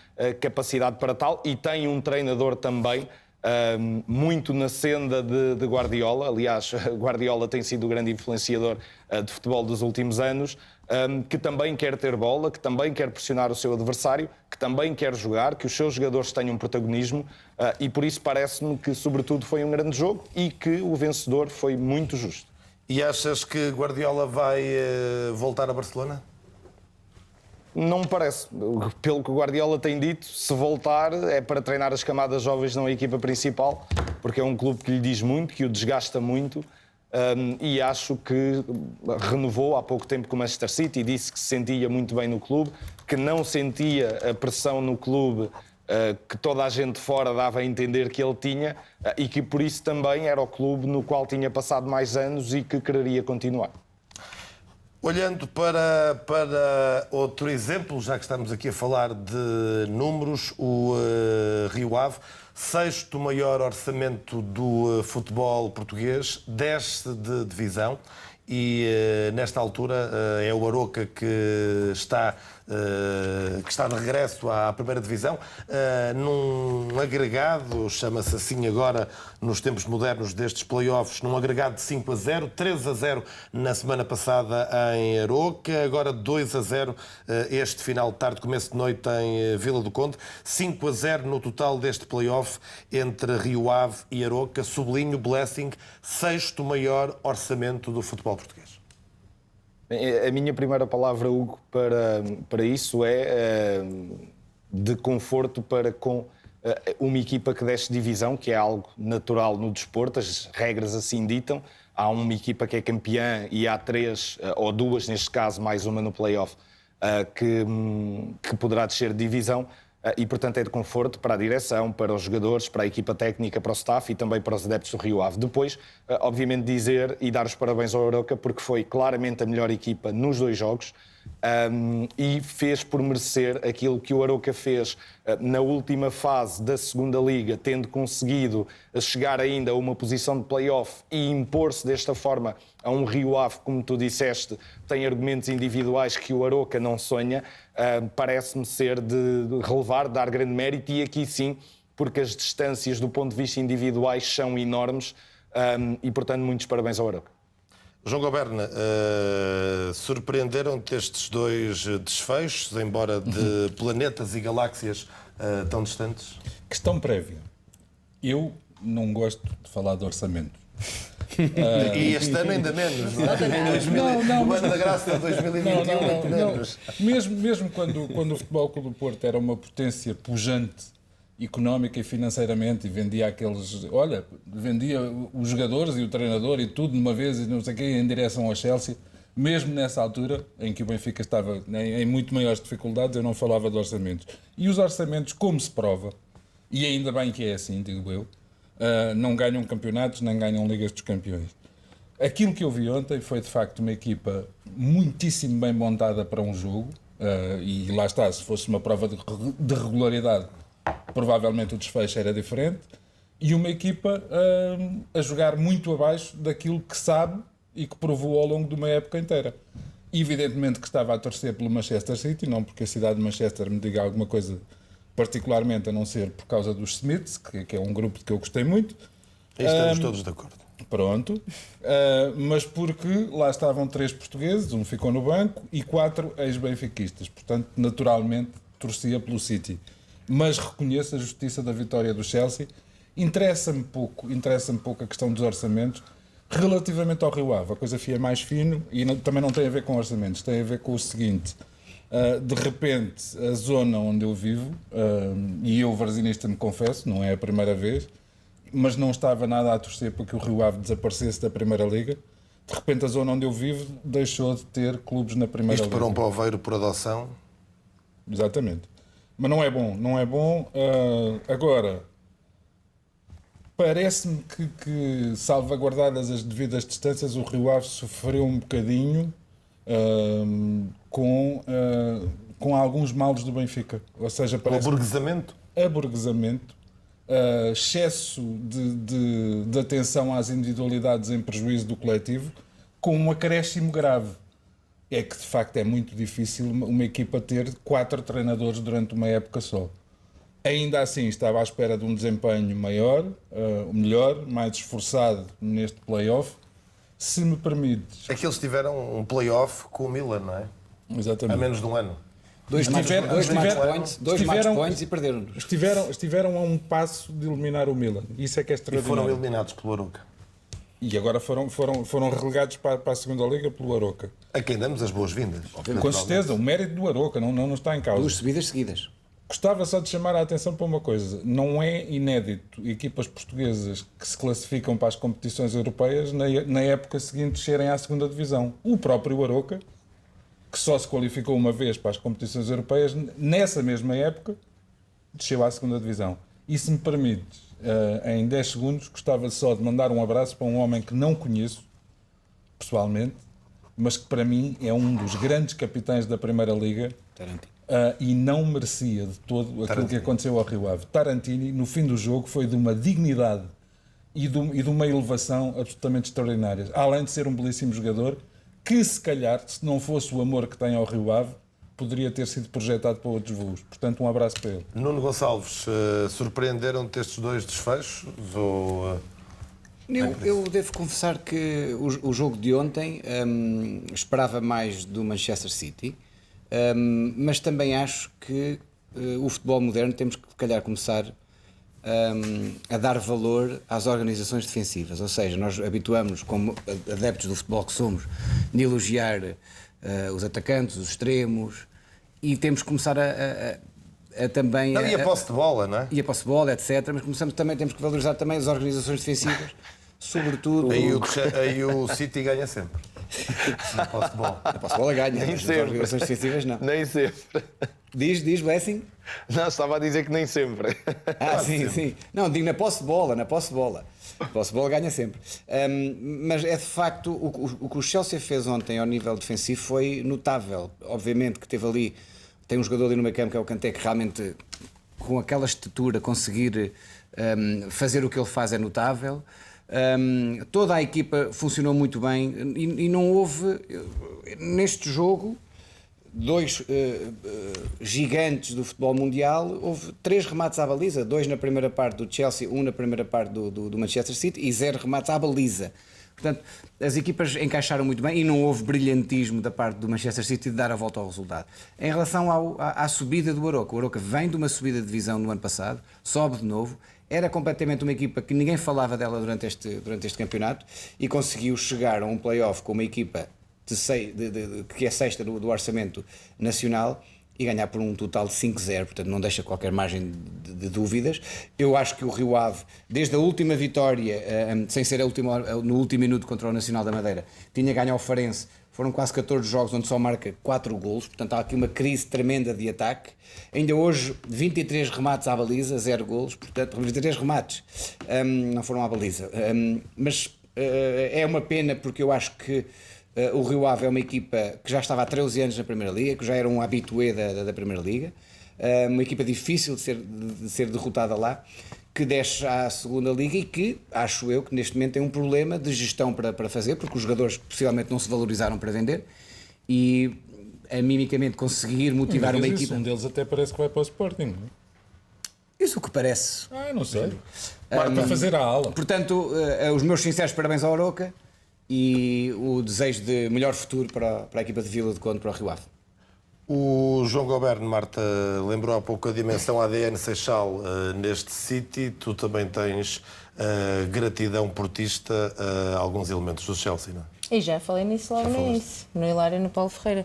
capacidade para tal e tem um treinador também muito na senda de Guardiola. Aliás, Guardiola tem sido o grande influenciador de futebol dos últimos anos, que também quer ter bola, que também quer pressionar o seu adversário, que também quer jogar, que os seus jogadores tenham protagonismo e por isso parece-me que, sobretudo, foi um grande jogo e que o vencedor foi muito justo. E achas que Guardiola vai voltar a Barcelona? Não me parece. Pelo que o Guardiola tem dito, se voltar é para treinar as camadas jovens na equipa principal, porque é um clube que lhe diz muito, que o desgasta muito, e acho que renovou há pouco tempo com o Manchester City e disse que se sentia muito bem no clube, que não sentia a pressão no clube que toda a gente fora dava a entender que ele tinha e que por isso também era o clube no qual tinha passado mais anos e que quereria continuar. Olhando para outro exemplo, já que estamos aqui a falar de números, o Rio Ave, sexto maior orçamento do futebol português, desce de divisão e nesta altura é o Aroca que está de regresso à primeira divisão, num agregado, chama-se assim agora nos tempos modernos destes play-offs, num agregado de 5-0, 3-0 na semana passada em Aroca, agora 2-0 este final de tarde, começo de noite em Vila do Conde, 5-0 no total deste play-off entre Rio Ave e Aroca, sublinho, Blessing, sexto maior orçamento do futebol português. A minha primeira palavra, Hugo, para isso é de conforto para com uma equipa que desce divisão, que é algo natural no desporto, as regras assim ditam. Há uma equipa que é campeã e há três, ou duas neste caso, mais uma no play-off, que poderá descer de divisão. E, portanto, é de conforto para a direção, para os jogadores, para a equipa técnica, para o staff e também para os adeptos do Rio Ave. Depois, obviamente, dizer e dar os parabéns ao Aroca, porque foi claramente a melhor equipa nos dois jogos e fez por merecer aquilo que o Aroca fez na última fase da segunda Liga, tendo conseguido chegar ainda a uma posição de play-off e impor-se desta forma a um Rio Ave, como tu disseste, tem argumentos individuais que o Aroca não sonha, parece-me ser de relevar, de dar grande mérito, e aqui sim, porque as distâncias do ponto de vista individuais são enormes e, portanto, muitos parabéns ao Aroca. João Goberna, surpreenderam-te estes dois desfechos, embora de planetas e galáxias tão distantes? Questão prévia. Eu não gosto de falar de orçamento. E este ano ainda menos, não é? O ano da graça de 2021 menos. Mesmo quando o Futebol Clube do Porto era uma potência pujante económica e financeiramente e vendia vendia os jogadores e o treinador e tudo de uma vez e não sei o quê, em direção ao Chelsea, mesmo nessa altura em que o Benfica estava em muito maiores dificuldades, eu não falava de orçamentos. E os orçamentos, como se prova, e ainda bem que é assim, digo eu, não ganham campeonatos, nem ganham Ligas dos Campeões. Aquilo que eu vi ontem foi, de facto, uma equipa muitíssimo bem montada para um jogo, e lá está, se fosse uma prova de regularidade, provavelmente o desfecho era diferente, e uma equipa a jogar muito abaixo daquilo que sabe e que provou ao longo de uma época inteira. Evidentemente que estava a torcer pelo Manchester City, não porque a cidade de Manchester me diga alguma coisa particularmente, a não ser por causa dos Smiths, que é um grupo que eu gostei muito. Aí estamos todos de acordo. Pronto. Mas porque lá estavam 3 portugueses, um ficou no banco, e 4 ex-benfiquistas. Portanto, naturalmente, torcia pelo City. Mas reconheço a justiça da vitória do Chelsea. Interessa-me pouco a questão dos orçamentos. Relativamente ao Rio Ave, a coisa é mais fino e também não tem a ver com orçamentos, tem a ver com o seguinte: de repente, a zona onde eu vivo, e eu, varzinista, me confesso, não é a primeira vez, mas não estava nada a torcer para que o Rio Ave desaparecesse da Primeira Liga. De repente, a zona onde eu vivo deixou de ter clubes na Primeira Liga. Isto para um poveiro por adoção? Exatamente. Mas não é bom, não é bom. Agora, parece-me que, salvaguardadas as devidas distâncias, o Rio Ave sofreu um bocadinho com alguns males do Benfica. Ou seja, parece aburguesamento? Aburguesamento, excesso de atenção às individualidades em prejuízo do coletivo, com um acréscimo grave. É que, de facto, é muito difícil uma equipa ter 4 treinadores durante uma época só. Ainda assim, estava à espera de um desempenho maior, melhor, mais esforçado neste play-off. Se me permites... É que eles tiveram um play-off com o Milan, não é? Exatamente. Há menos de um ano. Dois match points e perderam. Estiveram a um passo de eliminar o Milan. Isso é que é extraordinário. E foram eliminados pelo Aroca. E agora foram relegados para a segunda Liga pelo Aroca. A quem damos as boas-vindas. Com certeza, o mérito do Aroca não está em causa. 2 subidas seguidas. Gostava só de chamar a atenção para uma coisa. Não é inédito equipas portuguesas que se classificam para as competições europeias na época seguinte descerem à segunda divisão. O próprio Aroca, que só se qualificou uma vez para as competições europeias, nessa mesma época desceu à segunda divisão. E se me permites, em 10 segundos, gostava só de mandar um abraço para um homem que não conheço pessoalmente, mas que para mim é um dos grandes capitães da Primeira Liga. Tarantino. E não merecia de todo aquilo que aconteceu ao Rio Ave. Tarantini, no fim do jogo, foi de uma dignidade e de uma elevação absolutamente extraordinárias. Além de ser um belíssimo jogador, que se calhar, se não fosse o amor que tem ao Rio Ave, poderia ter sido projetado para outros voos. Portanto, um abraço para ele. Nuno Gonçalves, surpreenderam-te estes 2 desfechos? Eu devo confessar que o jogo de ontem esperava mais do Manchester City. Mas também acho que o futebol moderno temos que, se calhar, começar a dar valor às organizações defensivas. Ou seja, nós habituamos, como adeptos do futebol que somos, de elogiar os atacantes, os extremos, e temos que começar a também... E a posse de bola, não é? E a posse de bola, etc. Mas temos que valorizar também as organizações defensivas, sobretudo... Aí o City ganha sempre. Na posse de bola. Na posse de bola ganha, nem mas sempre. As organizações defensivas não. Nem sempre. Diz, Blessing? Não, estava a dizer que nem sempre. Sim. Não, digo na posse de bola. Na posse de bola ganha sempre. Mas é de facto, o que o Chelsea fez ontem ao nível defensivo foi notável. Obviamente que teve ali, tem um jogador ali no meio campo que é o Kanté, que realmente, com aquela estatura, conseguir fazer o que ele faz é notável. Toda a equipa funcionou muito bem e não houve, neste jogo, 2 gigantes do futebol mundial. Houve 3 remates à baliza, 2 na primeira parte do Chelsea, 1 na primeira parte do Manchester City e 0 remates à baliza. Portanto, as equipas encaixaram muito bem e não houve brilhantismo da parte do Manchester City de dar a volta ao resultado. Em relação à subida do Aroca, o Aroca vem de uma subida de divisão no ano passado, sobe de novo. Era completamente uma equipa que ninguém falava dela durante este campeonato e conseguiu chegar a um play-off com uma equipa que é 6ª do orçamento nacional e ganhar por um total de 5-0, portanto não deixa qualquer margem de dúvidas. Eu acho que o Rio Ave, desde a última vitória, sem ser no último minuto contra o Nacional da Madeira, tinha ganho ao Farense. Foram quase 14 jogos onde só marca 4 golos, portanto há aqui uma crise tremenda de ataque. Ainda hoje, 23 remates à baliza, 0 golos, portanto, 23 remates não foram à baliza. Mas é uma pena porque eu acho que o Rio Ave é uma equipa que já estava há 13 anos na Primeira Liga, que já era um habitué da Primeira Liga, uma equipa difícil de ser derrotada lá. que desce à segunda liga e que, acho eu, que neste momento tem um problema de gestão para fazer, porque os jogadores possivelmente não se valorizaram para vender e mimicamente conseguir motivar uma equipa. Um deles até parece que vai para o Sporting, não é? Isso o que parece. Não sei. Para fazer a ala. Portanto, os meus sinceros parabéns ao Arouca e o desejo de melhor futuro para a equipa de Vila de Conde, para o Rio Ave. O João Goberno, Marta, lembrou há pouco a dimensão ADN Seixal neste City. Tu também tens gratidão portista a alguns elementos do Chelsea, não é? E já falei nisso logo no início, no Hilário e no Paulo Ferreira.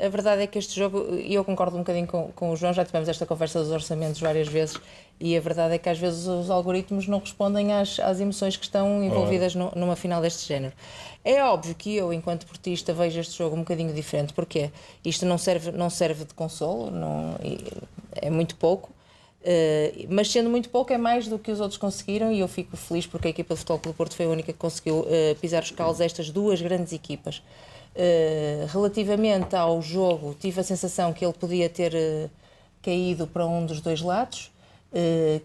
A verdade é que este jogo, e eu concordo um bocadinho com o João, já tivemos esta conversa dos orçamentos várias vezes, e a verdade é que às vezes os algoritmos não respondem às emoções que estão envolvidas numa final deste género. É óbvio que eu, enquanto portista, vejo este jogo um bocadinho diferente, porque isto não serve de consolo, é muito pouco, mas sendo muito pouco é mais do que os outros conseguiram, e eu fico feliz porque a equipa de Futebol Clube do Porto foi a única que conseguiu pisar os calos a estas duas grandes equipas. Relativamente ao jogo, tive a sensação que ele podia ter caído para um dos dois lados.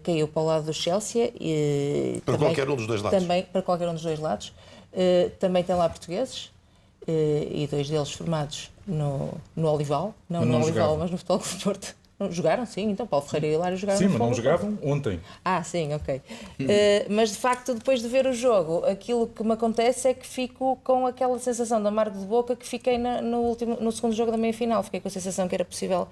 Caiu para o lado do Chelsea. Para qualquer um dos dois lados. Também para qualquer um dos dois lados. Também tem lá portugueses, e dois deles formados no Olival. Não no Olival, mas no Futebol Clube do Porto. Jogaram, sim, então Paulo Ferreira e Hilário jogaram. Sim, mas não jogavam ontem. Sim, ok. Mas de facto, depois de ver o jogo, aquilo que me acontece é que fico com aquela sensação de amargo de boca que fiquei no segundo jogo da meia-final. Fiquei com a sensação que era possível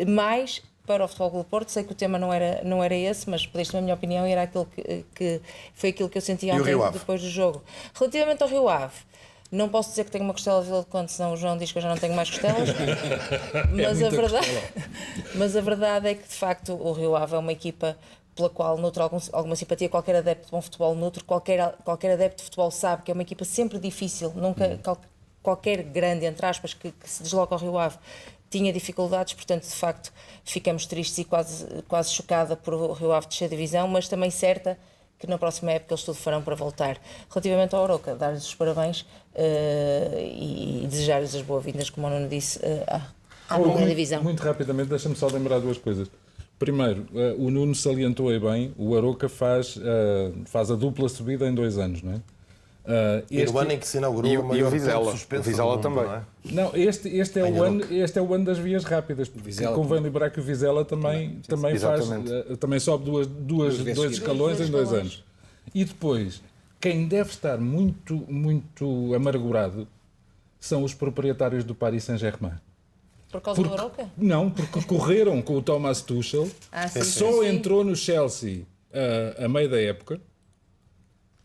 mais para o Futebol Clube do Porto. Sei que o tema não era esse, mas pediste a minha opinião e era aquilo que foi aquilo que eu senti ontem depois do jogo. Relativamente ao Rio Ave, não posso dizer que tenho uma costela de Vila de Conde, senão o João diz que eu já não tenho mais costelas. Mas a verdade é que, de facto, o Rio Ave é uma equipa pela qual nutro alguma simpatia. Qualquer adepto de bom futebol nutro, qualquer adepto de futebol sabe que é uma equipa sempre difícil. Nunca qualquer grande, entre aspas, que se desloca ao Rio Ave tinha dificuldades, portanto, de facto, ficamos tristes e quase chocada por o Rio Ave descer a divisão, mas também certa que na próxima época eles tudo farão para voltar. Relativamente ao Arouca, dar-lhes os parabéns e desejar-lhes as boas-vindas, como o Nuno disse, à nova divisão. Muito rapidamente, deixa-me só lembrar duas coisas. Primeiro, o Nuno salientou aí bem, o Arouca faz a dupla subida em 2 anos, não é? E no ano em que se inaugurou o maior suspenso. O Vizela também. Não, este é o ano das vias rápidas. Convém lembrar que o Vizela também sobe dois escalões em 2 anos. E depois, quem deve estar muito, muito amargurado são os proprietários do Paris Saint-Germain. Por causa do Arouca? Não, porque correram com o Thomas Tuchel, só entrou no Chelsea a meio da época,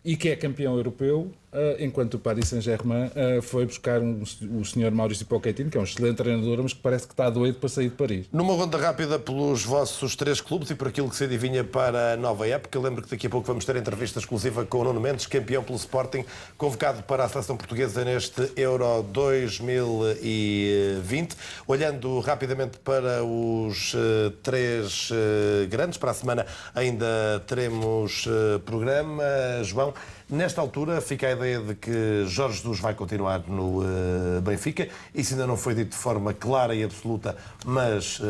e que é campeão europeu, enquanto o Paris Saint-Germain foi buscar o senhor Maurício Pochettino, que é um excelente treinador, mas que parece que está doido para sair de Paris. Numa ronda rápida pelos vossos 3 clubes e por aquilo que se adivinha para a nova época, eu lembro que daqui a pouco vamos ter entrevista exclusiva com o Nuno Mendes, campeão pelo Sporting, convocado para a seleção portuguesa neste Euro 2020. Olhando rapidamente para os 3 grandes, para a semana ainda teremos programa. João, nesta altura fica a ideia de que Jorge Jesus vai continuar no Benfica. Isso ainda não foi dito de forma clara e absoluta, mas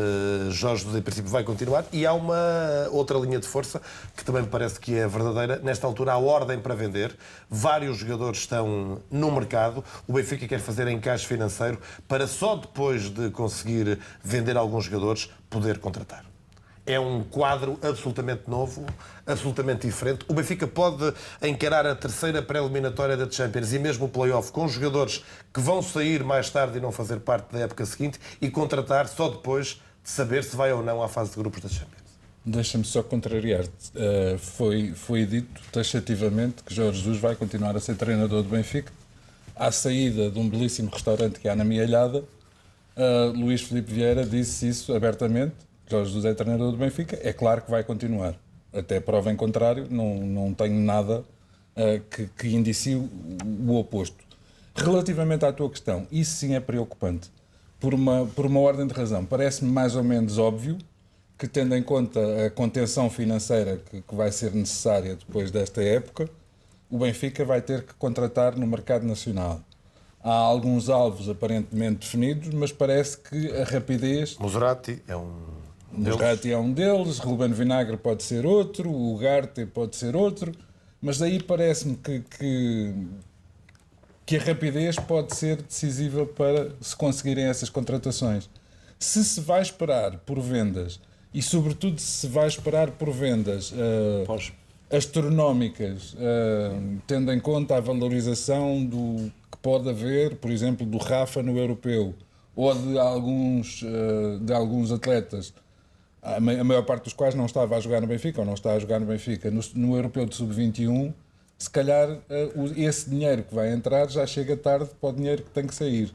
Jorge Jesus, em princípio, vai continuar. E há uma outra linha de força que também me parece que é verdadeira. Nesta altura há ordem para vender. Vários jogadores estão no mercado. O Benfica quer fazer encaixe financeiro para só depois de conseguir vender alguns jogadores poder contratar. É um quadro absolutamente novo, absolutamente diferente. O Benfica pode encarar a terceira pré-eliminatória da Champions e mesmo o play-off com jogadores que vão sair mais tarde e não fazer parte da época seguinte e contratar só depois de saber se vai ou não à fase de grupos da Champions. Deixa-me só contrariar-te. Foi dito taxativamente que Jorge Jesus vai continuar a ser treinador do Benfica. À saída de um belíssimo restaurante que há na Mialhada, Luís Filipe Vieira disse isso abertamente. Jorge Jesus é treinador do Benfica, é claro que vai continuar. Até prova em contrário, não tenho nada que indicie o oposto. Relativamente à tua questão, isso sim é preocupante. Por uma ordem de razão. Parece-me mais ou menos óbvio que, tendo em conta a contenção financeira que vai ser necessária depois desta época, o Benfica vai ter que contratar no mercado nacional. Há alguns alvos aparentemente definidos, mas parece que a rapidez... Muserati é um O Musrati é um deles, Ruben Vinagre pode ser outro, o Ugarte pode ser outro, mas daí parece-me que a rapidez pode ser decisiva para se conseguirem essas contratações. Se vai esperar por vendas, e sobretudo se vai esperar por vendas astronómicas, tendo em conta a valorização que pode haver, por exemplo, do Rafa no europeu, ou de alguns atletas, a maior parte dos quais não estava a jogar no Benfica, ou não está a jogar no Benfica, no europeu de sub-21, se calhar esse dinheiro que vai entrar já chega tarde para o dinheiro que tem que sair.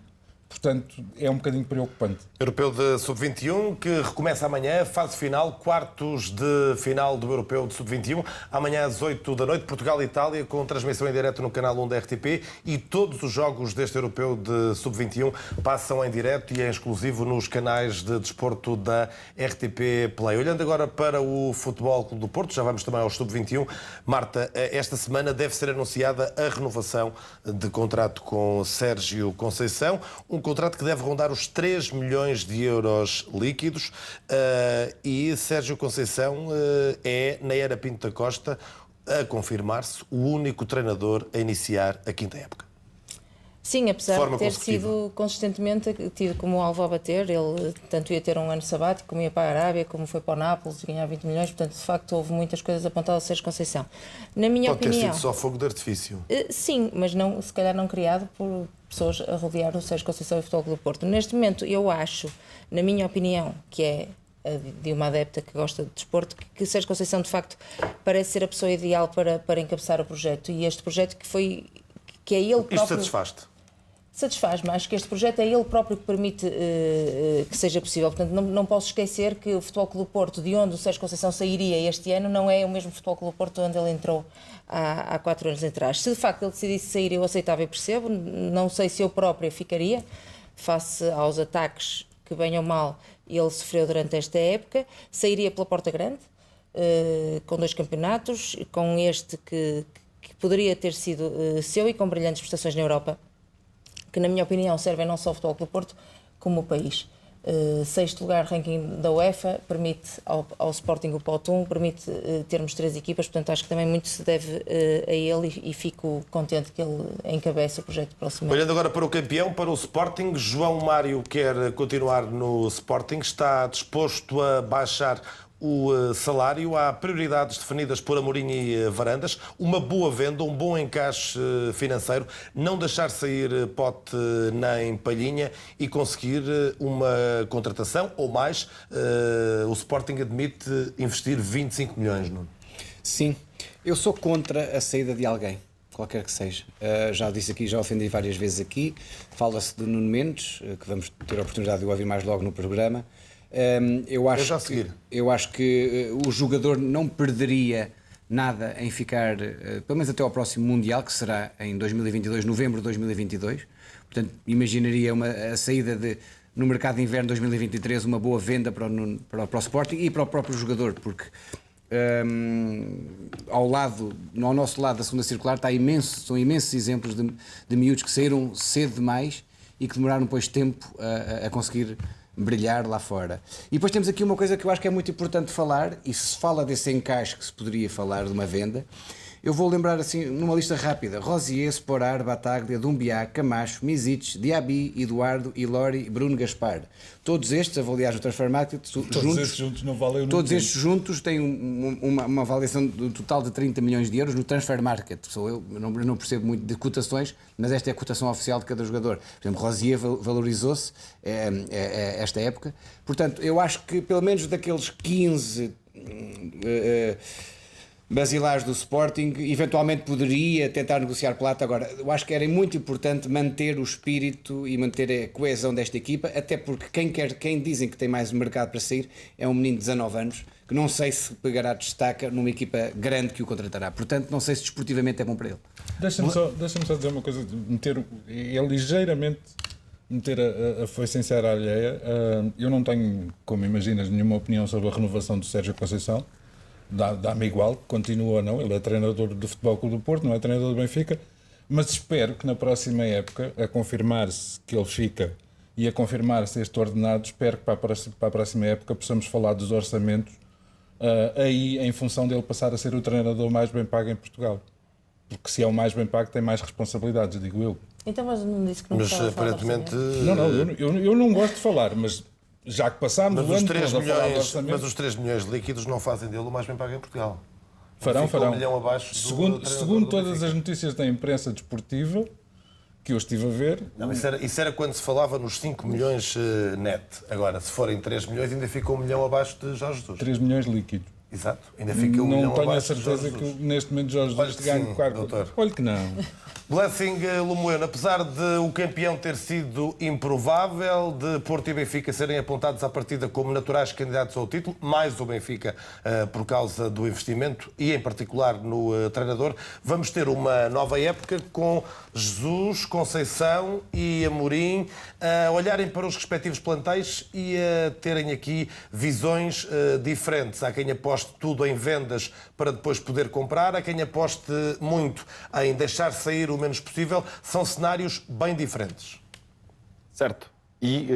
Portanto, é um bocadinho preocupante. Europeu de Sub-21, que recomeça amanhã, fase final, quartos de final do Europeu de Sub-21. Amanhã às 8 da noite, Portugal e Itália, com transmissão em direto no canal 1 da RTP. E todos os jogos deste Europeu de Sub-21 passam em direto e em exclusivo nos canais de desporto da RTP Play. Olhando agora para o Futebol Clube do Porto, já vamos também ao Sub-21. Marta, esta semana deve ser anunciada a renovação de contrato com Sérgio Conceição. Um contrato que deve rondar os 3 milhões de euros líquidos e Sérgio Conceição é, na era Pinto da Costa, a confirmar-se, o único treinador a iniciar a quinta época. Sim, apesar de ter sido consistentemente tido como alvo a bater, ele tanto ia ter um ano sabático, como ia para a Arábia, como foi para o Nápoles, ganhar 20 milhões, portanto, de facto, houve muitas coisas apontadas a Sérgio Conceição. Na minha opinião... Pode ter sido só fogo de artifício. Sim, mas não, se calhar não criado por pessoas a rodear o Sérgio Conceição e o Futebol Clube do Porto. Neste momento, eu acho, na minha opinião, que é de uma adepta que gosta de desporto, que Sérgio Conceição, de facto, parece ser a pessoa ideal para encabeçar o projeto. E este projeto que é ele próprio... Isto satisfaz-te? Satisfaz-me, acho que este projeto é ele próprio que permite que seja possível. Portanto, não posso esquecer que o Futebol Clube do Porto, de onde o Sérgio Conceição sairia este ano, não é o mesmo Futebol Clube do Porto onde ele entrou há 4 anos atrás. Se de facto ele decidisse sair, eu aceitava e percebo. Não sei se eu própria ficaria, face aos ataques que, bem ou mal, ele sofreu durante esta época. Sairia pela porta grande, com 2 campeonatos, com este que poderia ter sido seu e com brilhantes prestações na Europa, que na minha opinião servem não só ao Futebol Clube do Porto, como o país. 6º lugar ranking da UEFA, permite ao Sporting o Potum, permite termos 3 equipas, portanto acho que também muito se deve a ele e fico contente que ele encabeça o projeto próximo. Olhando agora para o campeão, para o Sporting, João Mário quer continuar no Sporting, está disposto a baixar o salário, há prioridades definidas por Amorim e Varandas, uma boa venda, um bom encaixe financeiro, não deixar sair pote nem palhinha e conseguir uma contratação ou mais. O Sporting admite investir 25 milhões, Nuno. Sim, eu sou contra a saída de alguém, qualquer que seja. Já disse aqui, já ofendi várias vezes aqui, fala-se de Nuno Mendes, que vamos ter a oportunidade de o ouvir mais logo no programa. Eu acho que o jogador não perderia nada em ficar, pelo menos até ao próximo Mundial, que será em 2022, novembro de 2022. Portanto, imaginaria a saída no mercado de inverno de 2023, uma boa venda para o Sporting e para o próprio jogador, porque ao nosso lado da segunda circular são imensos exemplos de miúdos que saíram cedo demais e que demoraram depois tempo a conseguir brilhar lá fora. E depois temos aqui uma coisa que eu acho que é muito importante falar, e se fala desse encaixe que se poderia falar de uma venda, eu vou lembrar assim, numa lista rápida: Rosier, Sporar, Bataglia, Dumbiá, Camacho, Misic, Diaby, Eduardo, Ilori, Bruno Gaspar. Todos estes avaliados no Transfer Market juntos não valem todos estes juntos têm uma avaliação total de 30 milhões de euros no Transfer Market. Eu não percebo muito de cotações, mas esta é a cotação oficial de cada jogador. Por exemplo, Rosier valorizou-se esta época. Portanto, eu acho que pelo menos daqueles 15 basilares do Sporting, eventualmente poderia tentar negociar plata. Agora, eu acho que era muito importante manter o espírito e manter a coesão desta equipa, até porque quem dizem que tem mais mercado para sair é um menino de 19 anos, que não sei se pegará destaca numa equipa grande que o contratará. Portanto, não sei se desportivamente é bom para ele. Deixa-me só dizer uma coisa, ligeiramente meter a foice em serra alheia. Eu não tenho, como imaginas, nenhuma opinião sobre a renovação do Sérgio Conceição. Dá-me igual, continua ou não, ele é treinador do Futebol Clube do Porto, não é treinador do Benfica, mas espero que na próxima época, a confirmar-se que ele fica e a confirmar-se este ordenado, espero que para a próxima época possamos falar dos orçamentos aí em função dele passar a ser o treinador mais bem pago em Portugal. Porque se é o mais bem pago tem mais responsabilidades, digo eu. Então, mas não disse que não Mas aparentemente... Eu não gosto de falar, mas já que passámos o ano todo a falar do orçamento... Mas os 3 milhões líquidos não fazem dele o mais bem pago em Portugal. Farão. Um milhão abaixo segundo todas as notícias da imprensa desportiva que eu estive a ver... Não, isso era quando se falava nos 5 milhões net. Agora, se forem 3 milhões, ainda fica 1 milhão abaixo de Jorge Jesus. 3 milhões líquidos. Exato. Ainda fica 1 milhão abaixo. Não tenho a certeza que neste momento Jorge Jesus ganhe o quarto. Doutor. Olha que não. Blessing Lumoeno, apesar de o campeão ter sido improvável, de Porto e Benfica serem apontados à partida como naturais candidatos ao título, mais o Benfica por causa do investimento e em particular no treinador, vamos ter uma nova época com Jesus, Conceição e Amorim a olharem para os respectivos plantéis e a terem aqui visões diferentes. Há quem aposte tudo em vendas para depois poder comprar, há quem aposte muito em deixar sair o menos possível. São cenários bem diferentes. Certo. E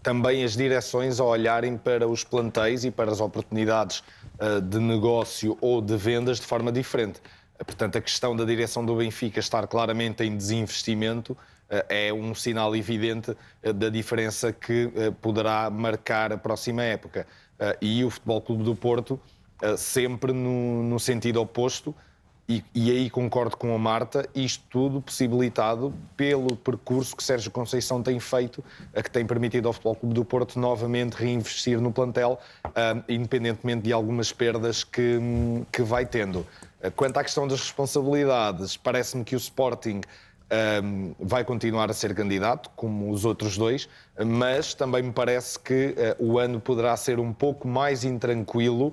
também as direções a olharem para os plantéis e para as oportunidades de negócio ou de vendas de forma diferente. Portanto, a questão da direção do Benfica estar claramente em desinvestimento é um sinal evidente da diferença que poderá marcar a próxima época. E o Futebol Clube do Porto sempre no sentido oposto, e aí concordo com a Marta, isto tudo possibilitado pelo percurso que Sérgio Conceição tem feito, que tem permitido ao Futebol Clube do Porto novamente reinvestir no plantel, independentemente de algumas perdas que vai tendo. Quanto à questão das responsabilidades, parece-me que o Sporting vai continuar a ser candidato, como os outros dois, mas também me parece que o ano poderá ser um pouco mais intranquilo,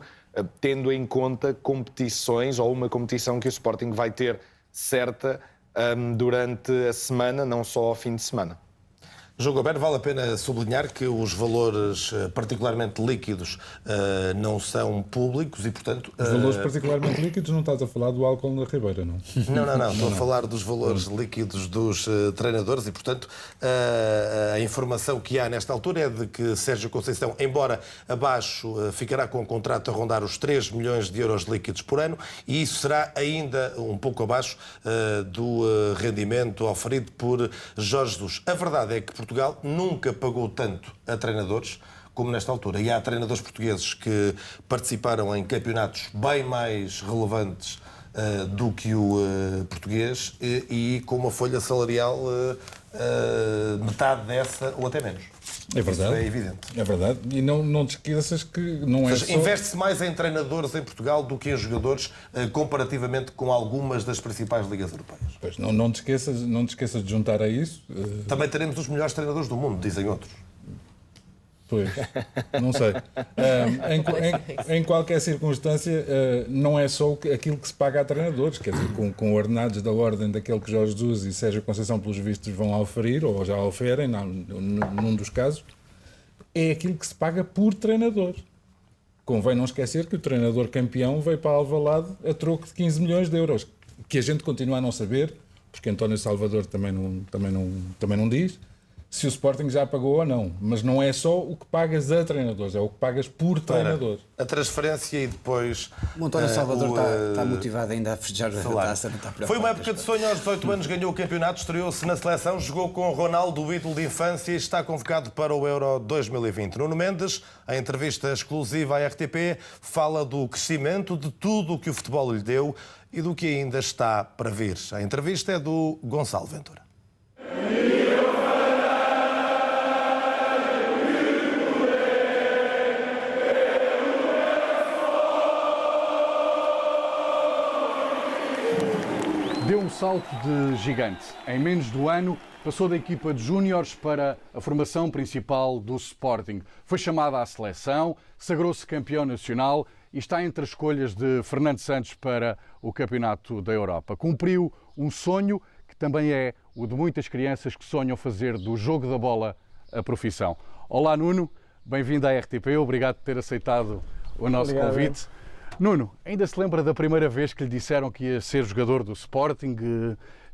tendo em conta competições ou uma competição que o Sporting vai ter certa durante a semana, não só ao fim de semana. João Goberto, vale a pena sublinhar que os valores particularmente líquidos não são públicos e, portanto... Os valores particularmente líquidos, não estás a falar do álcool na Ribeira, não? Não. Estou a falar dos valores líquidos dos treinadores e, portanto, a informação que há nesta altura é de que Sérgio Conceição, embora abaixo, ficará com um contrato a rondar os 3 milhões de euros líquidos por ano, e isso será ainda um pouco abaixo do rendimento oferido por Jorge Jesus. A verdade é que Portugal nunca pagou tanto a treinadores como nesta altura. E há treinadores portugueses que participaram em campeonatos bem mais relevantes do que o português e com uma folha salarial metade dessa ou até menos. É verdade. Isso é evidente. É verdade. E não te esqueças que não é só... Investe-se mais em treinadores em Portugal do que em jogadores, comparativamente com algumas das principais ligas europeias. Pois, não te esqueças de juntar a isso... Também teremos os melhores treinadores do mundo, dizem outros. Pois, não sei. Em qualquer circunstância, não é só aquilo que se paga a treinadores, quer dizer, com ordenados da ordem daquele que Jorge Jesus e Sérgio Conceição, pelos vistos, vão oferir, ou já oferem, num dos casos, é aquilo que se paga por treinador. Convém não esquecer que o treinador campeão veio para Alvalade a troco de 15 milhões de euros, que a gente continua a não saber, porque António Salvador também não diz, se o Sporting já pagou ou não. Mas não é só o que pagas a treinadores, é o que pagas por treinadores. A transferência e depois... O António Salvador está motivado ainda a festejar a taça, não está preocupado. Foi uma época de sonho, aos 18 anos ganhou o campeonato, estreou-se na seleção, jogou com Ronaldo, o ídolo de infância, e está convocado para o Euro 2020. Nuno Mendes, em entrevista exclusiva à RTP, fala do crescimento, de tudo o que o futebol lhe deu e do que ainda está para vir. A entrevista é do Gonçalo Ventura. Deu um salto de gigante. Em menos de um ano, passou da equipa de júniores para a formação principal do Sporting. Foi chamada à seleção, sagrou-se campeão nacional e está entre as escolhas de Fernando Santos para o Campeonato da Europa. Cumpriu um sonho que também é o de muitas crianças que sonham fazer do jogo da bola a profissão. Olá, Nuno. Bem-vindo à RTP. Obrigado por ter aceitado o nosso convite. Nuno, ainda se lembra da primeira vez que lhe disseram que ia ser jogador do Sporting?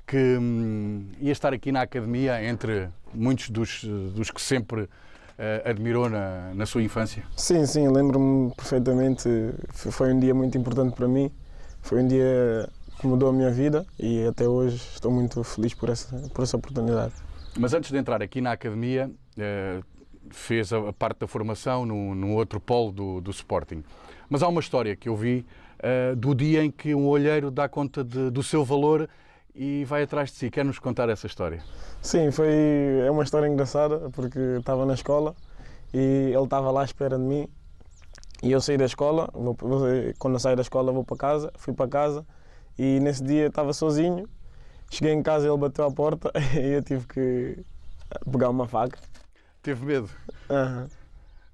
que ia estar aqui na academia entre muitos dos que sempre admirou na sua infância? Sim, lembro-me perfeitamente. Foi um dia muito importante para mim. Foi um dia que mudou a minha vida e até hoje estou muito feliz por essa oportunidade. Mas antes de entrar aqui na academia, fez a parte da formação no outro polo do Sporting. Mas há uma história que eu vi do dia em que um olheiro dá conta do seu valor e vai atrás de si. Quer-nos contar essa história? Sim, é uma história engraçada, porque estava na escola e ele estava lá à espera de mim e eu saí da escola. Quando eu saí da escola fui para casa e nesse dia estava sozinho. Cheguei em casa e ele bateu à porta e eu tive que pegar uma faca. Teve medo? Uhum.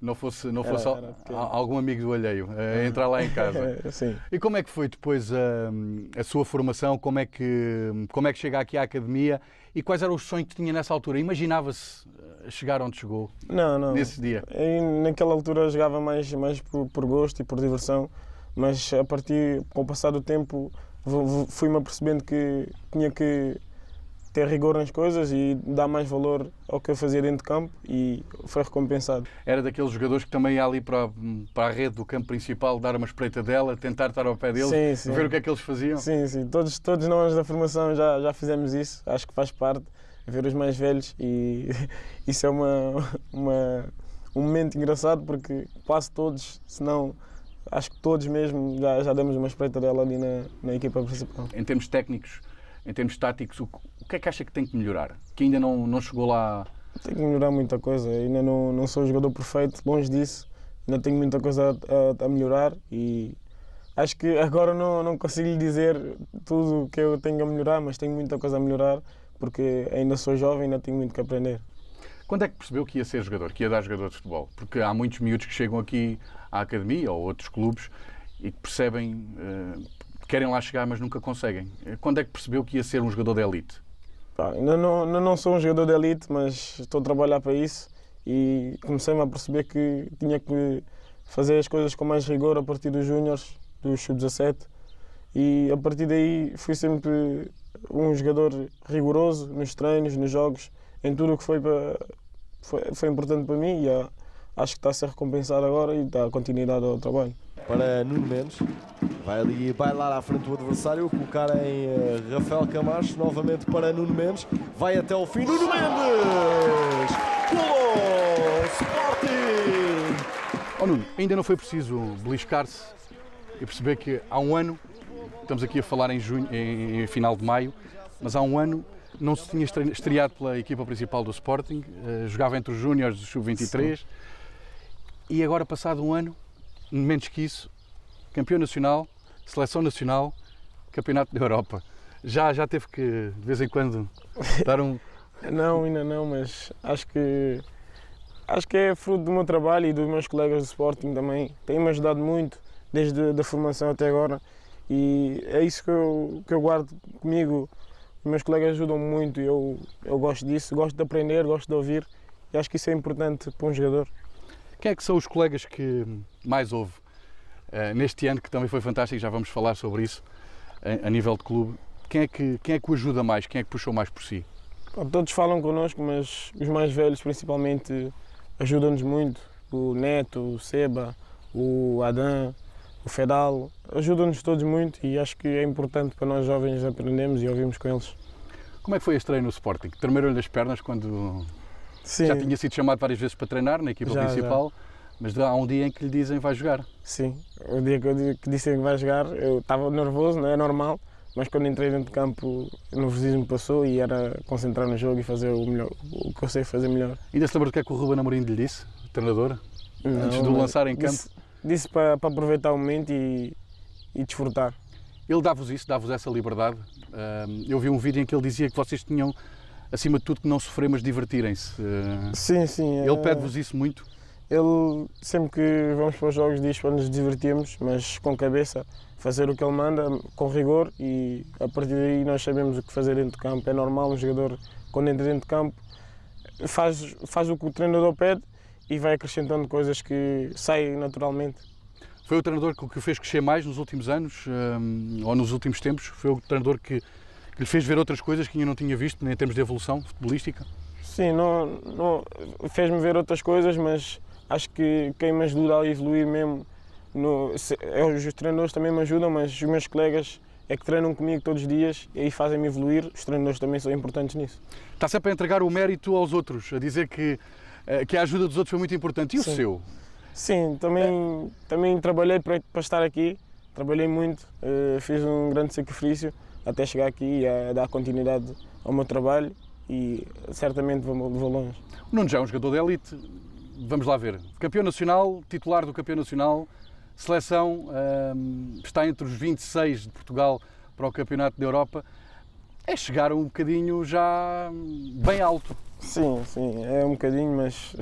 Não fosse algum amigo do alheio entrar lá em casa. Sim. E como é que foi depois a sua formação? Como é que chega aqui à academia? E quais eram os sonhos que tinha nessa altura? Imaginava-se chegar onde chegou? Não. Nesse dia? Naquela altura eu jogava mais por gosto e por diversão, mas com o passar do tempo, fui-me apercebendo que tinha que ter rigor nas coisas e dar mais valor ao que eu fazia dentro de campo e foi recompensado. Era daqueles jogadores que também ia ali para a rede do campo principal, dar uma espreitadela, tentar estar ao pé deles, ver o que é que eles faziam? Sim. Todos nós da formação já fizemos isso, acho que faz parte, ver os mais velhos e isso é um momento engraçado porque quase todos, se não acho que todos mesmo, já demos uma espreitadela ali na equipa principal. Em termos técnicos, em termos táticos, o que é que acha que tem que melhorar? Que ainda não chegou lá? Tem que melhorar muita coisa. Ainda não sou um jogador perfeito, longe disso. Ainda tenho muita coisa a melhorar e acho que agora não consigo lhe dizer tudo o que eu tenho a melhorar, mas tenho muita coisa a melhorar porque ainda sou jovem e ainda tenho muito que aprender. Quando é que percebeu que ia ser jogador, que ia dar jogador de futebol? Porque há muitos miúdos que chegam aqui à academia ou outros clubes e que percebem, querem lá chegar mas nunca conseguem. Quando é que percebeu que ia ser um jogador de elite? Ainda não sou um jogador de elite, mas estou a trabalhar para isso e comecei-me a perceber que tinha que fazer as coisas com mais rigor a partir dos júniores, dos sub-17 e a partir daí fui sempre um jogador rigoroso nos treinos, nos jogos, em tudo o que foi importante para mim e acho que está a ser recompensado agora e dá continuidade ao trabalho. Para Nuno Mendes, vai ali bailar à frente do adversário, colocar em Rafael Camacho, novamente para Nuno Mendes, vai até ao fim, Nuno Mendes! Gol! Sporting! Nuno, ainda não foi preciso beliscar-se e perceber que há um ano, estamos aqui a falar em final de maio, mas há um ano não se tinha estreado pela equipa principal do Sporting, jogava entre os júniores do sub-23 e agora, passado um ano, menos que isso, campeão nacional, seleção nacional, campeonato da Europa. Já teve que, de vez em quando, dar um... Não, ainda não, mas acho que é fruto do meu trabalho e dos meus colegas do Sporting também. Tem-me ajudado muito, desde a formação até agora, e é isso que eu guardo comigo. Os meus colegas ajudam muito e eu gosto disso, gosto de aprender, gosto de ouvir e acho que isso é importante para um jogador. Quem é que são os colegas que mais ouve neste ano, que também foi fantástico, já vamos falar sobre isso, a nível de clube? Quem é que o ajuda mais, quem é que puxou mais por si? Todos falam connosco, mas os mais velhos principalmente ajudam-nos muito. O Neto, o Seba, o Adam, o Fedal, ajudam-nos todos muito e acho que é importante para nós jovens aprendermos e ouvirmos com eles. Como é que foi a estreia no Sporting? Tremeram-lhe as pernas quando já tinha sido chamado várias vezes para treinar na equipa principal, mas há um dia em que lhe dizem vai jogar? Sim, o dia que disseram que vai jogar eu estava nervoso, não é normal, mas quando entrei dentro de campo o nervosismo passou e era concentrar no jogo e fazer o que eu sei fazer melhor. Ainda se lembra do que é que o Ruben Amorim lhe disse, o treinador, antes de o lançar em campo? Disse para aproveitar o momento e desfrutar. Ele dá-vos isso, dá-vos essa liberdade. Eu vi um vídeo em que ele dizia que vocês tinham, acima de tudo, que não sofrer, mas divertirem-se. Sim. Ele pede-vos isso muito? Ele, sempre que vamos para os jogos, diz para nos divertirmos, mas com cabeça, fazer o que ele manda, com rigor, e a partir daí nós sabemos o que fazer dentro de campo. É normal um jogador, quando entra dentro de campo, faz o que o treinador pede e vai acrescentando coisas que saem naturalmente. Foi o treinador que o fez crescer mais nos últimos anos, ou nos últimos tempos? Foi o treinador que Que lhe fez ver outras coisas que ainda não tinha visto, em termos de evolução futebolística? Sim, fez-me ver outras coisas, mas acho que quem me ajuda a evoluir mesmo, os treinadores também me ajudam, mas os meus colegas é que treinam comigo todos os dias e aí fazem-me evoluir. Os treinadores também são importantes nisso. Está sempre a entregar o mérito aos outros, a dizer que a ajuda dos outros foi muito importante. E o seu? Sim, também trabalhei para estar aqui, trabalhei muito, fiz um grande sacrifício até chegar aqui e a dar continuidade ao meu trabalho e certamente vou longe. O Nuno já é um jogador de elite, vamos lá ver. Campeão nacional, titular do campeão nacional, seleção, está entre os 26 de Portugal para o Campeonato da Europa. É chegar um bocadinho já bem alto. Sim, é um bocadinho, mas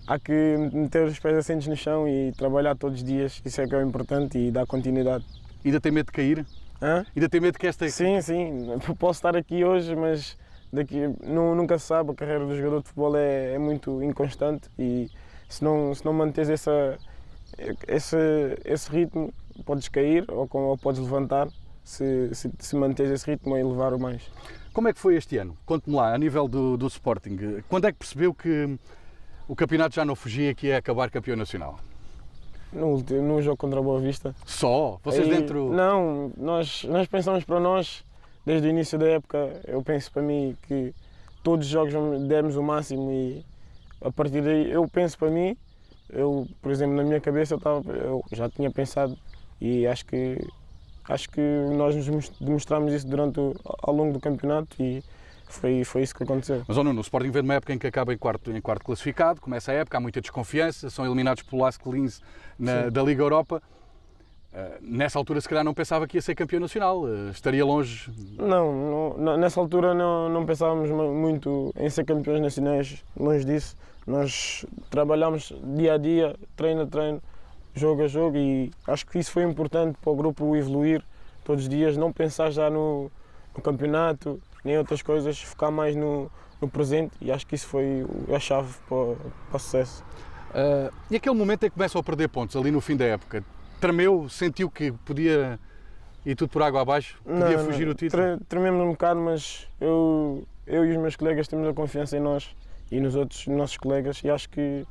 há que meter os pés assentes no chão e trabalhar todos os dias, isso é que é o importante e dar continuidade. Ainda tem medo de cair? Hã? Ainda tem medo que esta... Sim, posso estar aqui hoje, mas nunca se sabe, a carreira do jogador de futebol é muito inconstante e se não manteres esse ritmo, podes cair ou podes levantar se manteres esse ritmo a elevar o mais. Como é que foi este ano? Conte-me lá, a nível do Sporting, quando é que percebeu que o campeonato já não fugia, que ia acabar campeão nacional? No jogo contra a Boa Vista. Só? Vocês dentro... Não, nós pensamos para nós, desde o início da época, eu penso para mim que todos os jogos demos o máximo e a partir daí eu penso para mim, por exemplo, na minha cabeça eu já tinha pensado e acho que nós nos demonstramos isso ao longo do campeonato e foi isso que aconteceu. Mas Nuno, o Sporting vem de uma época em que acaba em quarto classificado, começa a época, há muita desconfiança, são eliminados pelo Lask Linz da Liga Europa. Nessa altura se calhar não pensava que ia ser campeão nacional, estaria longe? Não, nessa altura não pensávamos muito em ser campeões nacionais, longe disso. Nós trabalhámos dia a dia, treino a treino, jogo a jogo e acho que isso foi importante para o grupo evoluir todos os dias, não pensar já no campeonato, nem outras coisas, focar mais no presente e acho que isso foi a chave para o sucesso. E aquele momento em que começam a perder pontos, ali no fim da época, tremeu, sentiu que podia ir tudo por água abaixo, podia fugir o título? Trememos um bocado, mas eu e os meus colegas temos a confiança em nós e nos nossos colegas e acho que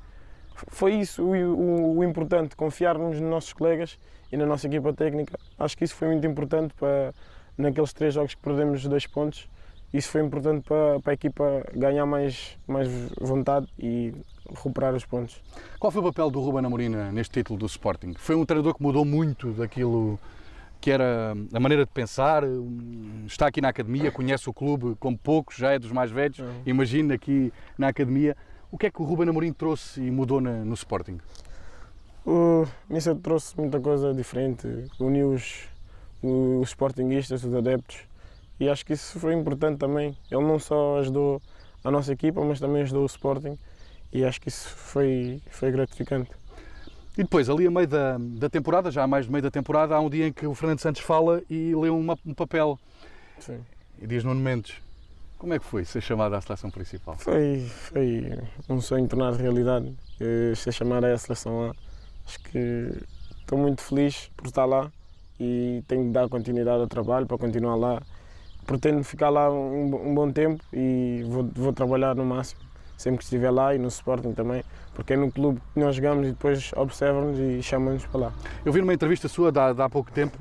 foi isso o importante, confiarmos nos nossos colegas e na nossa equipa técnica. Acho que isso foi muito importante naqueles 3 jogos que perdemos 2 pontos. Isso foi importante para a equipa ganhar mais vontade e recuperar os pontos. Qual foi o papel do Ruben Amorim neste título do Sporting? Foi um treinador que mudou muito daquilo que era a maneira de pensar, está aqui na academia, conhece o clube como poucos, já é dos mais velhos, imagina aqui na academia. O que é que o Ruben Amorim trouxe e mudou no Sporting? O Mister trouxe muita coisa diferente, uniu os sportinguistas, os adeptos, e acho que isso foi importante também. Ele não só ajudou a nossa equipa, mas também ajudou o Sporting, e acho que isso foi gratificante. E depois, ali a meio da temporada, já há mais de meio da temporada, há um dia em que o Fernando Santos fala e lê um papel. Sim. E diz Nuno Mendes. Como é que foi ser chamado à seleção principal? Foi um sonho tornado realidade, ser chamado à seleção lá. Acho que estou muito feliz por estar lá e tenho de dar continuidade ao trabalho para continuar lá. Pretendo ficar lá um bom tempo e vou trabalhar no máximo, sempre que estiver lá e no Sporting também, porque é no clube que nós jogamos e depois observam-nos e chamam-nos para lá. Eu vi numa entrevista sua de há pouco tempo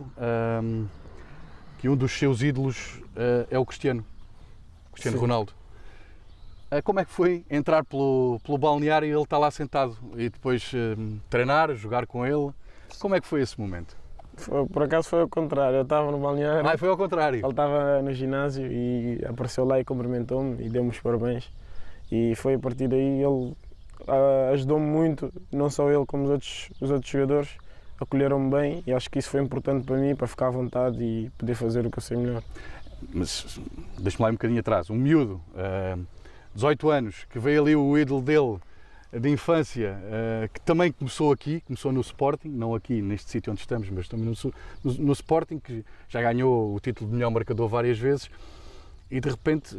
que um dos seus ídolos é o Cristiano Ronaldo. Como é que foi entrar pelo balneário e ele está lá sentado e depois treinar, jogar com ele? Como é que foi esse momento? Por acaso foi ao contrário, eu estava no balneário. Foi ao contrário? Ele estava no ginásio e apareceu lá e cumprimentou-me e deu-me os parabéns. E foi a partir daí, ele ajudou-me muito, não só ele como os outros jogadores, acolheram-me bem e acho que isso foi importante para mim, para ficar à vontade e poder fazer o que eu sei melhor. Mas deixa-me lá um bocadinho atrás, um miúdo, 18 anos, que veio ali o ídolo dele de infância, que também começou aqui, começou no Sporting, não aqui neste sítio onde estamos, mas também no Sporting, que já ganhou o título de melhor marcador várias vezes e de repente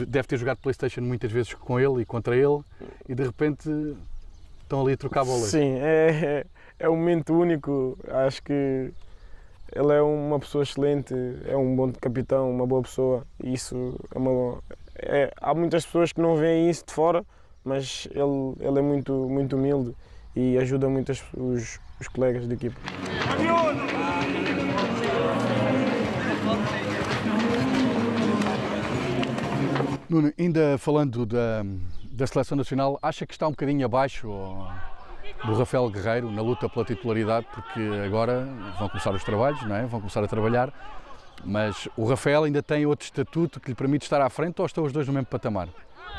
deve ter jogado PlayStation muitas vezes com ele e contra ele e de repente estão ali a trocar bolas. Sim, é um momento único, acho que ele é uma pessoa excelente, é um bom capitão, uma boa pessoa. E isso há muitas pessoas que não veem isso de fora, mas ele é muito, muito humilde e ajuda muito os colegas de equipa. Nuno, ainda falando da Seleção Nacional, acha que está um bocadinho abaixo do Rafael Guerreiro na luta pela titularidade, porque agora vão começar os trabalhos, não é? Vão começar a trabalhar, mas o Rafael ainda tem outro estatuto que lhe permite estar à frente, ou estão os dois no mesmo patamar?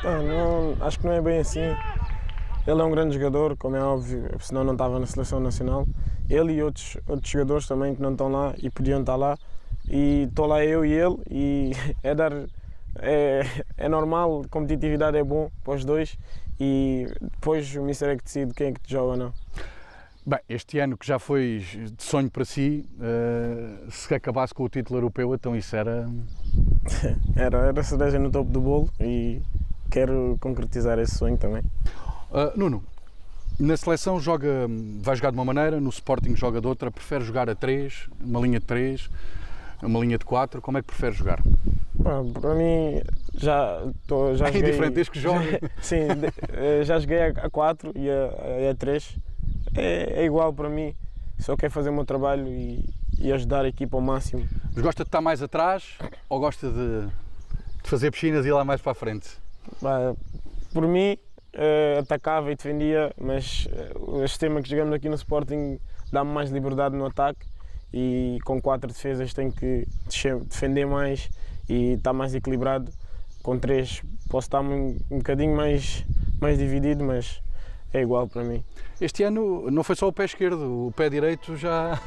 Não, acho que não é bem assim. Ele é um grande jogador, como é óbvio, senão não estava na Seleção Nacional. Ele e outros jogadores também que não estão lá e podiam estar lá. E estou lá eu e ele, e é normal, competitividade é bom para os dois e depois o Mister é que decide quem é que te joga ou não. Bem, este ano que já foi de sonho para si, se acabasse com o título europeu, então isso era... Era cereja no topo do bolo e quero concretizar esse sonho também. Nuno, na seleção vai jogar de uma maneira, no Sporting joga de outra, prefere jogar a 3, uma linha de 3, uma linha de 4, como é que prefere jogar? Para mim, já joguei... É diferente desde que joga? Sim, já joguei a 4 e a 3. É igual para mim, só quero fazer o meu trabalho e ajudar a equipa ao máximo. Mas gosta de estar mais atrás ou gosta de fazer piscinas e ir lá mais para a frente? Por mim, atacava e defendia, mas o sistema que jogamos aqui no Sporting dá-me mais liberdade no ataque e com 4 defesas tenho que defender mais e estar mais equilibrado. Com 3 posso estar um bocadinho mais dividido, mas é igual para mim. Este ano não foi só o pé esquerdo, o pé direito já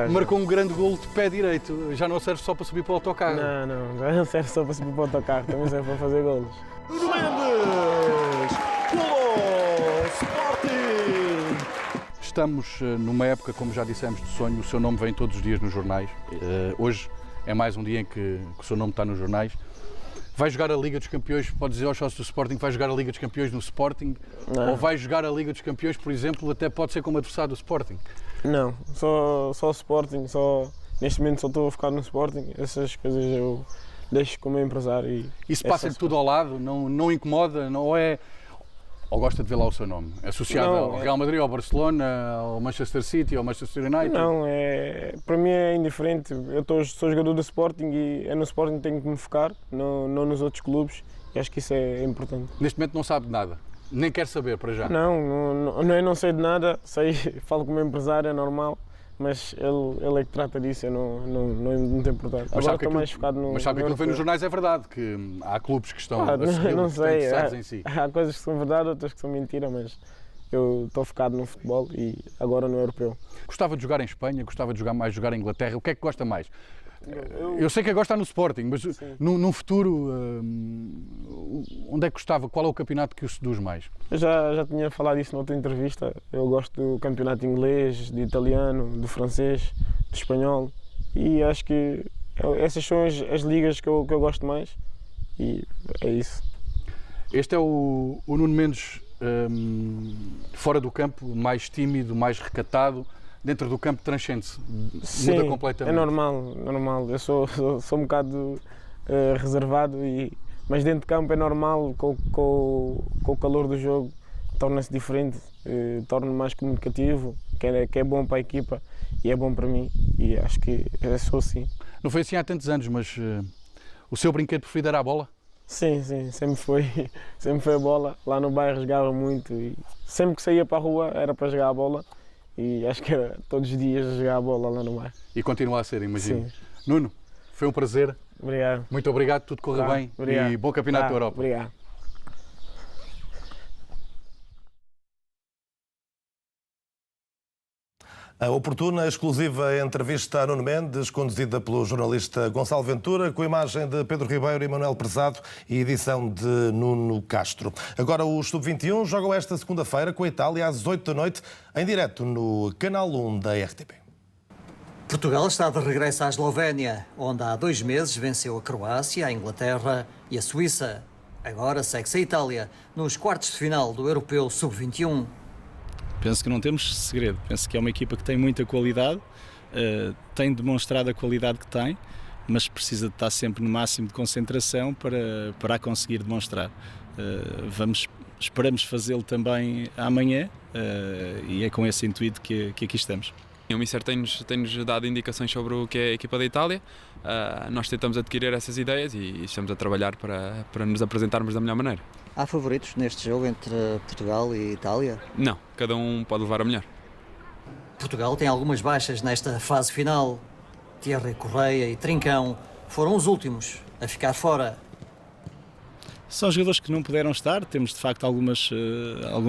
marcou um grande golo de pé direito. Já não serve só para subir para o autocarro. Não, já não serve só para subir para o autocarro, também serve para fazer golos. Nuno Mendes! Golo! Sporting! Estamos numa época, como já dissemos, de sonho. O seu nome vem todos os dias nos jornais. Hoje é mais um dia em que o seu nome está nos jornais. Vai jogar a Liga dos Campeões, pode dizer aos sócios do Sporting que vai jogar a Liga dos Campeões no Sporting? Não. Ou vai jogar a Liga dos Campeões, por exemplo, até pode ser como adversário do Sporting? Não, só o Sporting, neste momento só estou a ficar no Sporting, essas coisas eu deixo como empresário. Isso passa-lhe tudo ao lado, não incomoda, ou gosta de ver lá o seu nome? Associado ao Real Madrid, ao Barcelona, ao Manchester City, ao Manchester United? Não, para mim é indiferente. Eu sou jogador do Sporting e é no Sporting que tenho que me focar, não nos outros clubes, e acho que isso é importante. Neste momento não sabe de nada? Nem quer saber para já? Não sei de nada, falo como empresário, é normal. Mas ele é que trata disso, eu não tenho importância. Agora estou mais focado no... Mas sabe que aquilo que vem nos jornais é verdade, que há clubes que estão a seguir não sei, interessados em si. Há coisas que são verdade, outras que são mentira, mas eu estou focado no futebol e agora no europeu. Gostava de jogar em Espanha, gostava de jogar em Inglaterra, o que é que gosta mais? Eu sei que gosta no Sporting, mas num futuro, onde é que gostava? Qual é o campeonato que o seduz mais? Eu já tinha falado isso noutra entrevista. Eu gosto do campeonato inglês, de italiano, do francês, do espanhol e acho que essas são as ligas que eu gosto mais e é isso. Este é o Nuno Mendes fora do campo, mais tímido, mais recatado. Dentro do campo transcende-se, muda completamente. É normal. Eu sou um bocado reservado, mas dentro de campo é normal, com o calor do jogo torna-se diferente, torna-me mais comunicativo, que é bom para a equipa e é bom para mim e acho que sou assim. Não foi assim há tantos anos, mas o seu brinquedo preferido era a bola? Sim, sempre foi a bola. Lá no bairro jogava muito e sempre que saía para a rua era para jogar a bola. E acho que era todos os dias a jogar a bola lá no mar. E continua a ser, imagino. Sim. Nuno, foi um prazer. Obrigado. Muito obrigado, tudo corra bem. Obrigado. E bom campeonato da Europa. Obrigado. A oportuna, exclusiva entrevista a Nuno Mendes, conduzida pelo jornalista Gonçalo Ventura, com imagem de Pedro Ribeiro e Manuel Prezado e edição de Nuno Castro. Agora os Sub-21 jogam esta segunda-feira com a Itália às 8 da noite, em direto no Canal 1 da RTP. Portugal está de regresso à Eslovénia, onde há 2 meses venceu a Croácia, a Inglaterra e a Suíça. Agora segue-se a Itália, nos quartos de final do Europeu Sub-21. Penso que não temos segredo, penso que é uma equipa que tem muita qualidade, tem demonstrado a qualidade que tem, mas precisa de estar sempre no máximo de concentração para a conseguir demonstrar. Esperamos fazê-lo também amanhã e é com esse intuito que aqui estamos. O Mister tem-nos dado indicações sobre o que é a equipa da Itália. Nós tentamos adquirir essas ideias e estamos a trabalhar para nos apresentarmos da melhor maneira. Há favoritos neste jogo entre Portugal e Itália? Não, cada um pode levar a melhor. Portugal tem algumas baixas nesta fase final. Thierry Correia e Trincão foram os últimos a ficar fora. São jogadores que não puderam estar, temos de facto alguns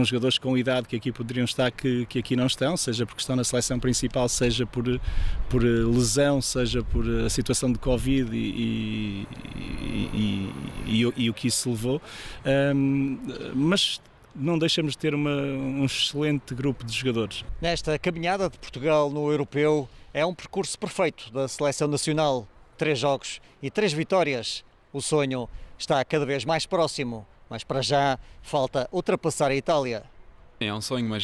jogadores com idade que aqui poderiam estar que aqui não estão, seja porque estão na seleção principal, seja por lesão, seja por a situação de Covid e o que isso levou, mas não deixamos de ter um excelente grupo de jogadores. Nesta caminhada de Portugal no Europeu é um percurso perfeito da seleção nacional, 3 jogos e 3 vitórias. O sonho está cada vez mais próximo, mas para já falta ultrapassar a Itália. É um sonho, mas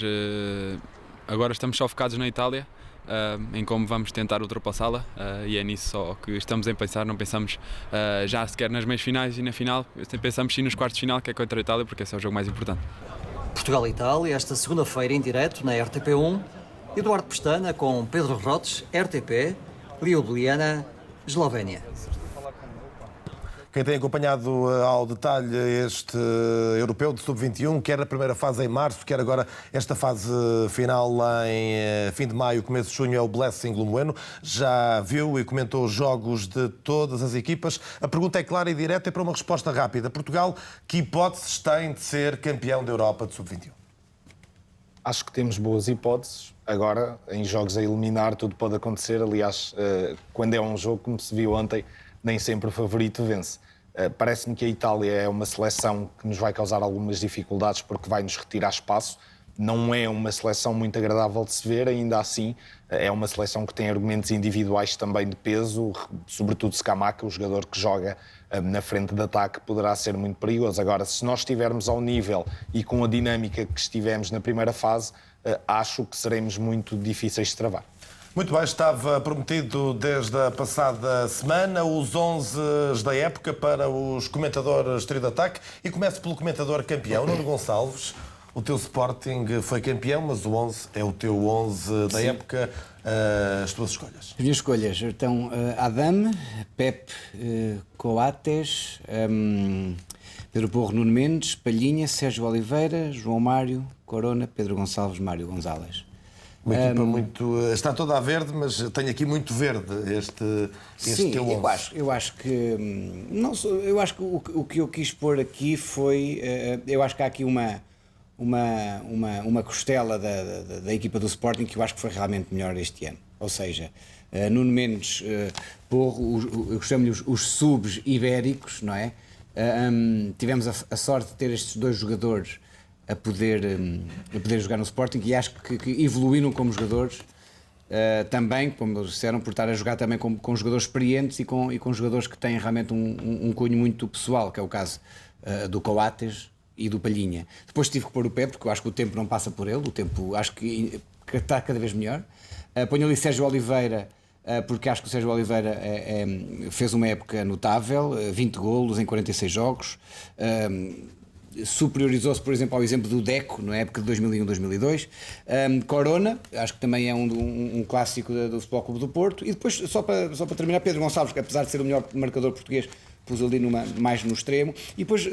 agora estamos só focados na Itália, em como vamos tentar ultrapassá-la, e é nisso só que estamos a pensar, não pensamos já sequer nas meias finais e na final, pensamos sim nos quartos de final, que é contra a Itália, porque esse é o jogo mais importante. Portugal e Itália, esta segunda-feira em direto na RTP1, Eduardo Pestana com Pedro Rotes, RTP, Ljubljana, Eslovénia. Quem tem acompanhado ao detalhe este europeu de sub-21, quer a primeira fase em março, quer agora esta fase final em fim de maio, começo de junho, é o Blessing Limoeno. Já viu e comentou os jogos de todas as equipas. A pergunta é clara e direta e para uma resposta rápida. Portugal, que hipóteses tem de ser campeão da Europa de sub-21? Acho que temos boas hipóteses. Agora, em jogos a eliminar, tudo pode acontecer. Aliás, quando é um jogo, como se viu ontem, nem sempre o favorito vence. Parece-me que a Itália é uma seleção que nos vai causar algumas dificuldades porque vai nos retirar espaço. Não é uma seleção muito agradável de se ver, ainda assim é uma seleção que tem argumentos individuais também de peso, sobretudo Scamacca, o jogador que joga na frente de ataque, poderá ser muito perigoso. Agora, se nós estivermos ao nível e com a dinâmica que estivemos na primeira fase, acho que seremos muito difíceis de travar. Muito bem, estava prometido desde a passada semana os 11 da época para os comentadores trio de ataque e começo pelo comentador campeão, Nuno Gonçalves. O teu Sporting foi campeão, mas o 11 é o teu 11 da época. As tuas escolhas? As minhas escolhas. Então, Adam, Pep, Coates, Pedro Porro, Nuno Mendes, Palhinha, Sérgio Oliveira, João Mário, Corona, Pedro Gonçalves, Mário Gonzalez. Uma equipa muito... Está toda a verde, mas tenho aqui muito verde este sim, teu 11. Eu acho que... Não, eu acho que o que eu quis pôr aqui foi... Eu acho que há aqui uma costela da equipa do Sporting que eu acho que foi realmente melhor este ano. Ou seja, Nuno Mendes, Porro, eu chamo-lhe os subs ibéricos, não é? Tivemos a sorte de ter estes dois jogadores a poder jogar no Sporting e acho que evoluíram como jogadores também, como eles disseram, por estar a jogar também com jogadores experientes e com jogadores que têm realmente um cunho muito pessoal, que é o caso do Coates e do Palhinha. Depois tive que pôr o pé, porque eu acho que o tempo não passa por ele, o tempo acho que está cada vez melhor. Ponho ali Sérgio Oliveira, porque acho que o Sérgio Oliveira fez uma época notável, 20 golos em 46 jogos, superiorizou-se, por exemplo, ao exemplo do Deco, na época de 2001-2002. Corona, acho que também é um clássico do Futebol Clube do Porto. E depois, só para terminar, Pedro Gonçalves, que apesar de ser o melhor marcador português, pus ali mais no extremo. E depois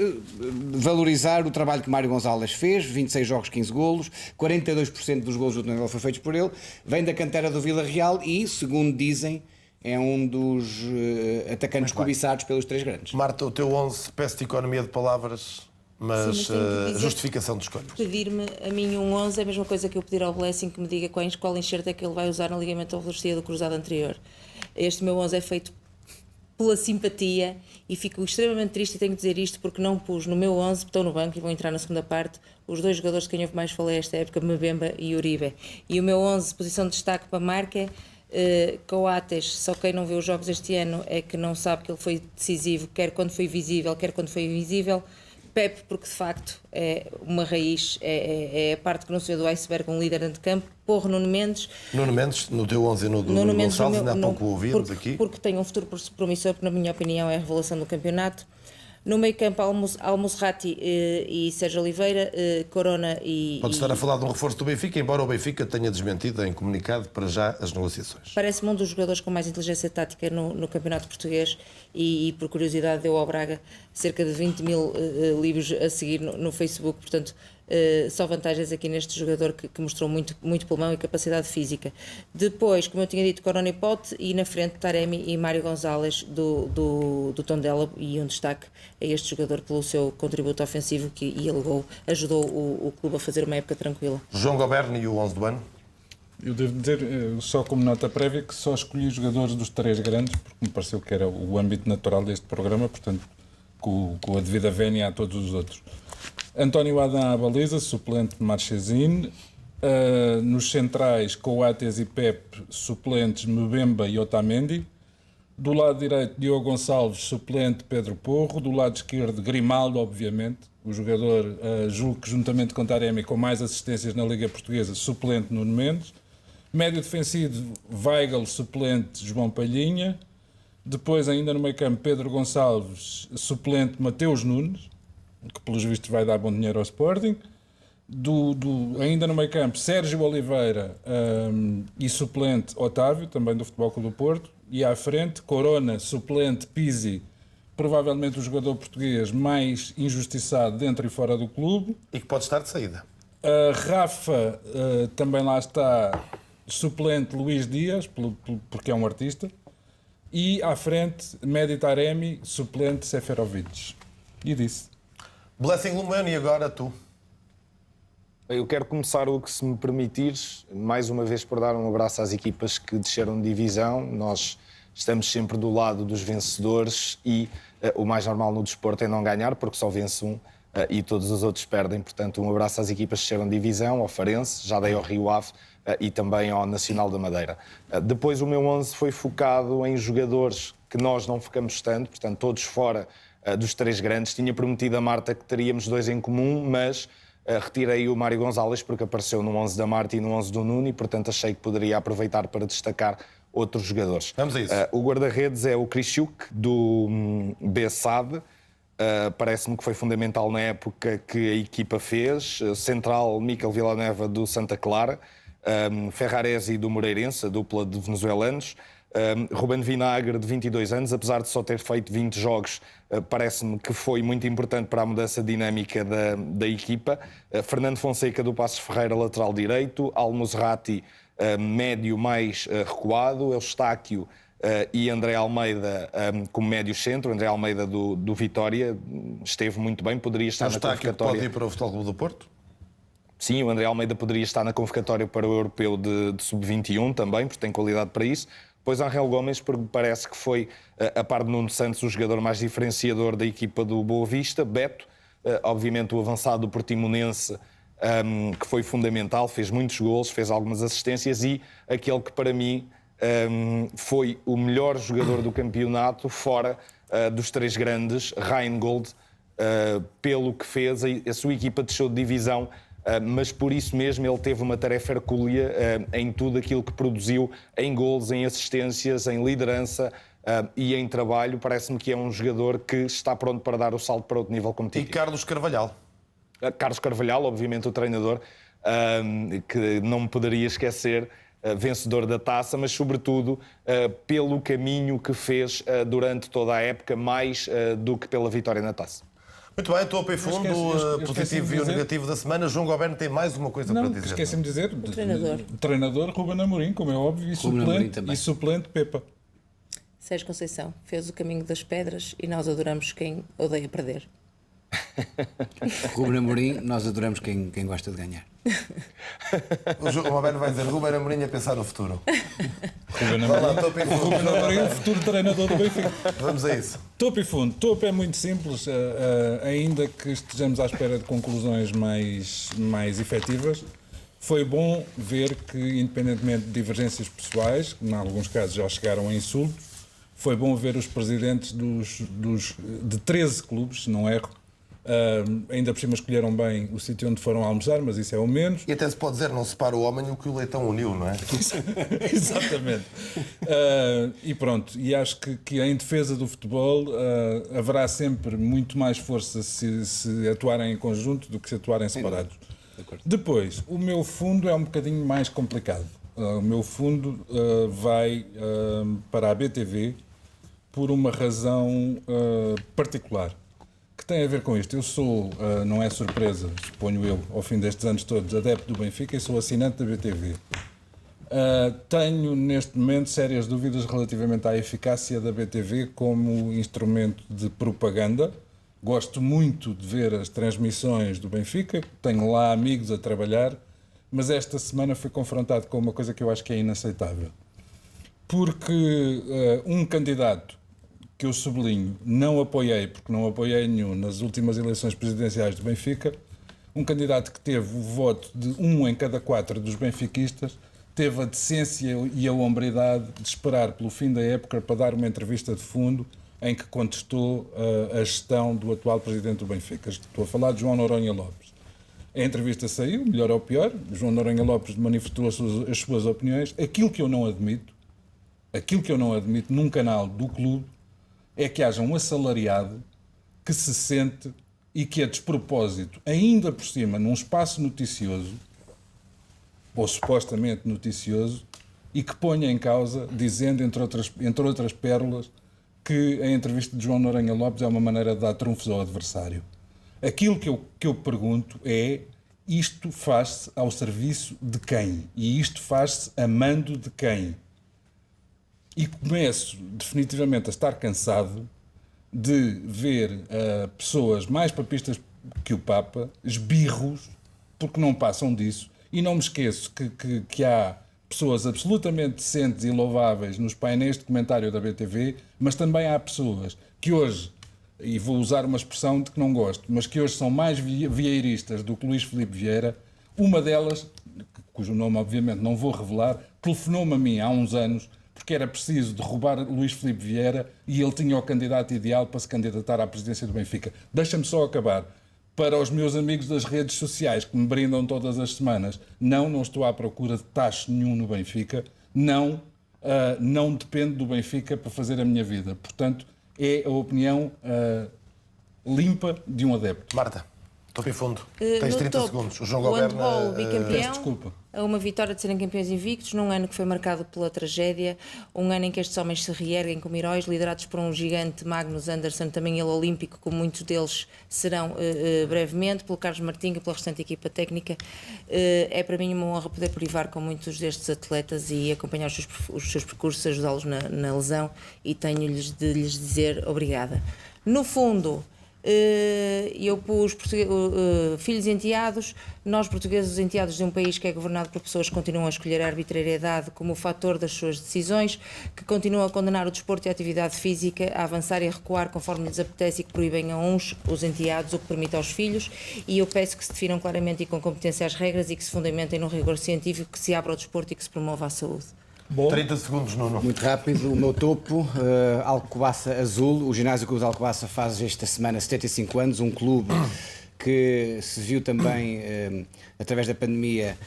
valorizar o trabalho que Mário Gonzalez fez, 26 jogos, 15 golos, 42% dos golos do Tondela foi feitos por ele, vem da cantera do Vila Real e, segundo dizem, é um dos atacantes cobiçados pelos três grandes. Marta, o teu 11, peço-te economia de palavras, mas justificação de escolhas. Pedir-me a mim um 11 é a mesma coisa que eu pedir ao Blessing que me diga qual enxerto é que ele vai usar no ligamento da velocidade do cruzado anterior. Este meu 11 é feito pela simpatia e fico extremamente triste e tenho que dizer isto porque não pus no meu 11, estão no banco e vão entrar na segunda parte, os dois jogadores de quem eu mais falei esta época, Mbemba e Uribe. E o meu 11, posição de destaque para a marca, Coates, só quem não vê os jogos este ano é que não sabe que ele foi decisivo, quer quando foi visível, quer quando foi invisível. Pepe, porque de facto é uma raiz, é a parte que não se vê do iceberg, um líder de campo. Porro, Nuno Mendes. Nuno Mendes, no teu 11 e no do Gonçalves, ainda há pouco o ouvimos aqui. Porque tem um futuro promissor, que na minha opinião é a revelação do campeonato. No meio campo, Al-Musrati e Sérgio Oliveira, Corona e... Pode estar a falar de um reforço do Benfica, embora o Benfica tenha desmentido em comunicado para já as negociações. Parece-me um dos jogadores com mais inteligência tática no campeonato português e por curiosidade deu ao Braga cerca de 20 mil livros a seguir no Facebook, portanto só vantagens aqui neste jogador que mostrou muito pulmão e capacidade física. Depois, como eu tinha dito, Corona e Pote, e na frente Taremi e Mário Gonzalez do Tondela, e um destaque a este jogador pelo seu contributo ofensivo que ajudou o clube a fazer uma época tranquila. João Goberno e o 11 do ano? Eu devo dizer, só como nota prévia, que só escolhi jogadores dos 3 grandes, porque me pareceu que era o âmbito natural deste programa, portanto, com a devida vénia a todos os outros. António Adam à baliza, suplente de Marchesine. Nos centrais, Coates e Pepe, suplentes Mbemba e Otamendi. Do lado direito, Diogo Gonçalves, suplente Pedro Porro. Do lado esquerdo, Grimaldo, obviamente. O jogador, julgo que juntamente com Taremi, com mais assistências na Liga Portuguesa, suplente Nuno Mendes. Médio defensivo, Weigl, suplente João Palhinha. Depois, ainda no meio campo, Pedro Gonçalves, suplente Mateus Nunes, que pelos vistos vai dar bom dinheiro ao Sporting. Ainda no meio campo, Sérgio Oliveira e suplente Otávio, também do Futebol Clube do Porto. E à frente, Corona, suplente Pizzi, provavelmente o jogador português mais injustiçado dentro e fora do clube. E que pode estar de saída. Rafa, também lá está, suplente Luís Dias, porque é um artista. E à frente, Mehdi Taremi, suplente Seferovic. E disse. Blessing Lumano, e agora tu? Eu quero começar, o que se me permitires, mais uma vez por dar um abraço às equipas que desceram de divisão. Nós estamos sempre do lado dos vencedores e o mais normal no desporto é não ganhar, porque só vence um e todos os outros perdem. Portanto, um abraço às equipas que desceram de divisão, ao Farense, já dei ao Rio Ave e também ao Nacional da Madeira. Depois o meu 11 foi focado em jogadores que nós não focamos tanto, portanto, todos fora dos 3 grandes. Tinha prometido a Marta que teríamos 2 em comum, mas retirei o Mário Gonzalez porque apareceu no 11 da Marta e no 11 do Nuno e, portanto, achei que poderia aproveitar para destacar outros jogadores. Vamos a isso. O guarda-redes é o Krisiuk, do Bessade. Parece-me que foi fundamental na época que a equipa fez. Central, Mikel Villanueva, do Santa Clara. Ferraresi, do Moreirense, a dupla de venezuelanos. Ruben Vinagre, de 22 anos, apesar de só ter feito 20 jogos, parece-me que foi muito importante para a mudança dinâmica da equipa. Fernando Fonseca, do Passos Ferreira, lateral direito. Al-Musrati, médio mais recuado. Eustáquio e André Almeida como médio centro. André Almeida do Vitória esteve muito bem, poderia estar na convocatória. Pode ir para o Futebol Clube do Porto? Sim, o André Almeida poderia estar na convocatória para o Europeu de Sub-21 também, porque tem qualidade para isso. Depois Ángel Gomes, porque parece que foi, a par de Nuno Santos, o jogador mais diferenciador da equipa do Boa Vista. Beto, obviamente o avançado do Portimonense, que foi fundamental, fez muitos golos, fez algumas assistências, e aquele que para mim foi o melhor jogador do campeonato, fora dos 3 grandes, Reingold, pelo que fez. A sua equipa desceu de divisão, mas por isso mesmo ele teve uma tarefa hercúlea em tudo aquilo que produziu, em golos, em assistências, em liderança e em trabalho. Parece-me que é um jogador que está pronto para dar o salto para outro nível competitivo. E Carlos Carvalhal? Carlos Carvalhal, obviamente o treinador, que não me poderia esquecer, vencedor da taça, mas sobretudo pelo caminho que fez durante toda a época, mais do que pela vitória na taça. Muito bem, topo e fundo, positivo e o negativo da semana. João Goberno tem mais uma coisa para dizer. Esqueci-me de dizer. O treinador Ruben Amorim, como é óbvio, e suplente Pepa. Sérgio Conceição fez o caminho das pedras e nós adoramos quem odeia perder. Ruben Amorim, nós adoramos quem gosta de ganhar. O João Goberno vai dizer Ruben Amorim a pensar no futuro. Ruben Amorim, o futuro treinador do Benfica. Vamos a isso. Topo e fundo. Topo é muito simples, ainda que estejamos à espera de conclusões mais efetivas. Foi bom ver que, independentemente de divergências pessoais, que em alguns casos já chegaram a insultos, foi bom ver os presidentes de 13 clubes, se não erro, Ainda por cima escolheram bem o sítio onde foram almoçar, mas isso é o menos. E até se pode dizer, não separa o homem o que o leitão uniu, não é? Exatamente. E pronto, e acho que em defesa do futebol haverá sempre muito mais força se atuarem em conjunto do que se atuarem separados. Depois, o meu fundo é um bocadinho mais complicado. O meu fundo vai para a BTV por uma razão particular, que tem a ver com isto. Eu sou, não é surpresa, suponho eu, ao fim destes anos todos, adepto do Benfica e sou assinante da BTV. Tenho, neste momento, sérias dúvidas relativamente à eficácia da BTV como instrumento de propaganda. Gosto muito de ver as transmissões do Benfica, tenho lá amigos a trabalhar, mas esta semana fui confrontado com uma coisa que eu acho que é inaceitável. Porque um candidato que eu sublinho, não apoiei, porque não apoiei nenhum nas últimas eleições presidenciais do Benfica, um candidato que teve o voto de 1 em cada 4 dos benfiquistas, teve a decência e a hombridade de esperar pelo fim da época para dar uma entrevista de fundo em que contestou a gestão do atual presidente do Benfica. Estou a falar de João Noronha Lopes. A entrevista saiu, melhor ou pior, João Noronha Lopes manifestou as suas opiniões. Aquilo que eu não admito num canal do clube, é que haja um assalariado que se sente e que, a despropósito, ainda por cima, num espaço noticioso, ou supostamente noticioso, e que ponha em causa, dizendo, entre outras pérolas, que a entrevista de João Noronha Lopes é uma maneira de dar trunfos ao adversário. Aquilo que eu pergunto é, isto faz-se ao serviço de quem? E isto faz-se a mando de quem? E começo definitivamente a estar cansado de ver pessoas mais papistas que o Papa, esbirros, porque não passam disso. E não me esqueço que há pessoas absolutamente decentes e louváveis nos painéis de comentário da BTV, mas também há pessoas que hoje, e vou usar uma expressão de que não gosto, mas que hoje são mais vieiristas do que Luís Filipe Vieira. Uma delas, cujo nome obviamente não vou revelar, telefonou-me a mim há uns anos porque era preciso derrubar Luís Filipe Vieira e ele tinha o candidato ideal para se candidatar à presidência do Benfica. Deixa-me só acabar. Para os meus amigos das redes sociais que me brindam todas as semanas, não estou à procura de tacho nenhum no Benfica, não dependo do Benfica para fazer a minha vida. Portanto, é a opinião limpa de um adepto. Marta, topo e fundo. Tens 30 segundos. O João Goberna... O handball bicampeão. Desculpa. Uma vitória de serem campeões invictos, num ano que foi marcado pela tragédia, um ano em que estes homens se reerguem como heróis, liderados por um gigante, Magnus Andersson, também ele olímpico, como muitos deles serão brevemente, pelo Carlos Martinho e pela restante equipa técnica. É para mim uma honra poder privar com muitos destes atletas e acompanhar os seus percursos, ajudá-los na lesão, e tenho-lhes de lhes dizer obrigada. No fundo, eu pus filhos enteados. Nós, portugueses, os enteados de um país que é governado por pessoas que continuam a escolher a arbitrariedade como o fator das suas decisões, que continuam a condenar o desporto e a atividade física, a avançar e a recuar conforme lhes apetece e que proíbem a uns, os enteados, o que permite aos filhos. E eu peço que se definam claramente e com competência as regras e que se fundamentem num rigor científico, que se abra ao desporto e que se promova a saúde. Bom. 30 segundos, Nuno. Muito rápido, o meu topo, Alcobaça Azul. O Ginásio Clube de Alcobaça faz esta semana 75 anos, um clube que se viu também, através da pandemia,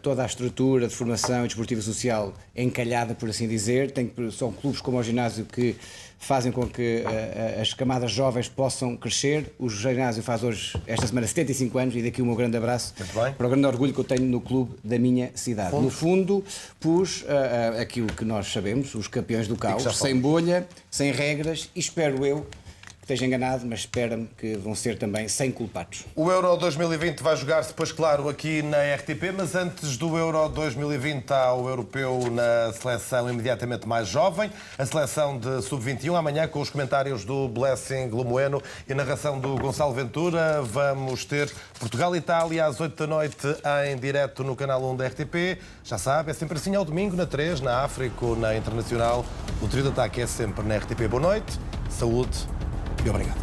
toda a estrutura de formação e desportiva social encalhada, por assim dizer. São clubes como o ginásio que fazem com que as camadas jovens possam crescer. O ginásio faz hoje, esta semana, 75 anos, e daqui o meu grande abraço para o grande orgulho que eu tenho no clube da minha cidade. No fundo, pus aquilo que nós sabemos, os campeões do caos, sem bolha, sem regras, e espero eu que esteja enganado, mas espera-me que vão ser também sem culpados. O Euro 2020 vai jogar-se depois, claro, aqui na RTP, mas antes do Euro 2020 há o europeu na seleção imediatamente mais jovem, a seleção de Sub-21, amanhã com os comentários do Blessing Lemoeno e a narração do Gonçalo Ventura. Vamos ter Portugal e Itália às 8 da noite em direto no canal 1 da RTP. Já sabe, é sempre assim ao domingo, na 3, na África, na Internacional. O trio de ataque é sempre na RTP. Boa noite, saúde e obrigado.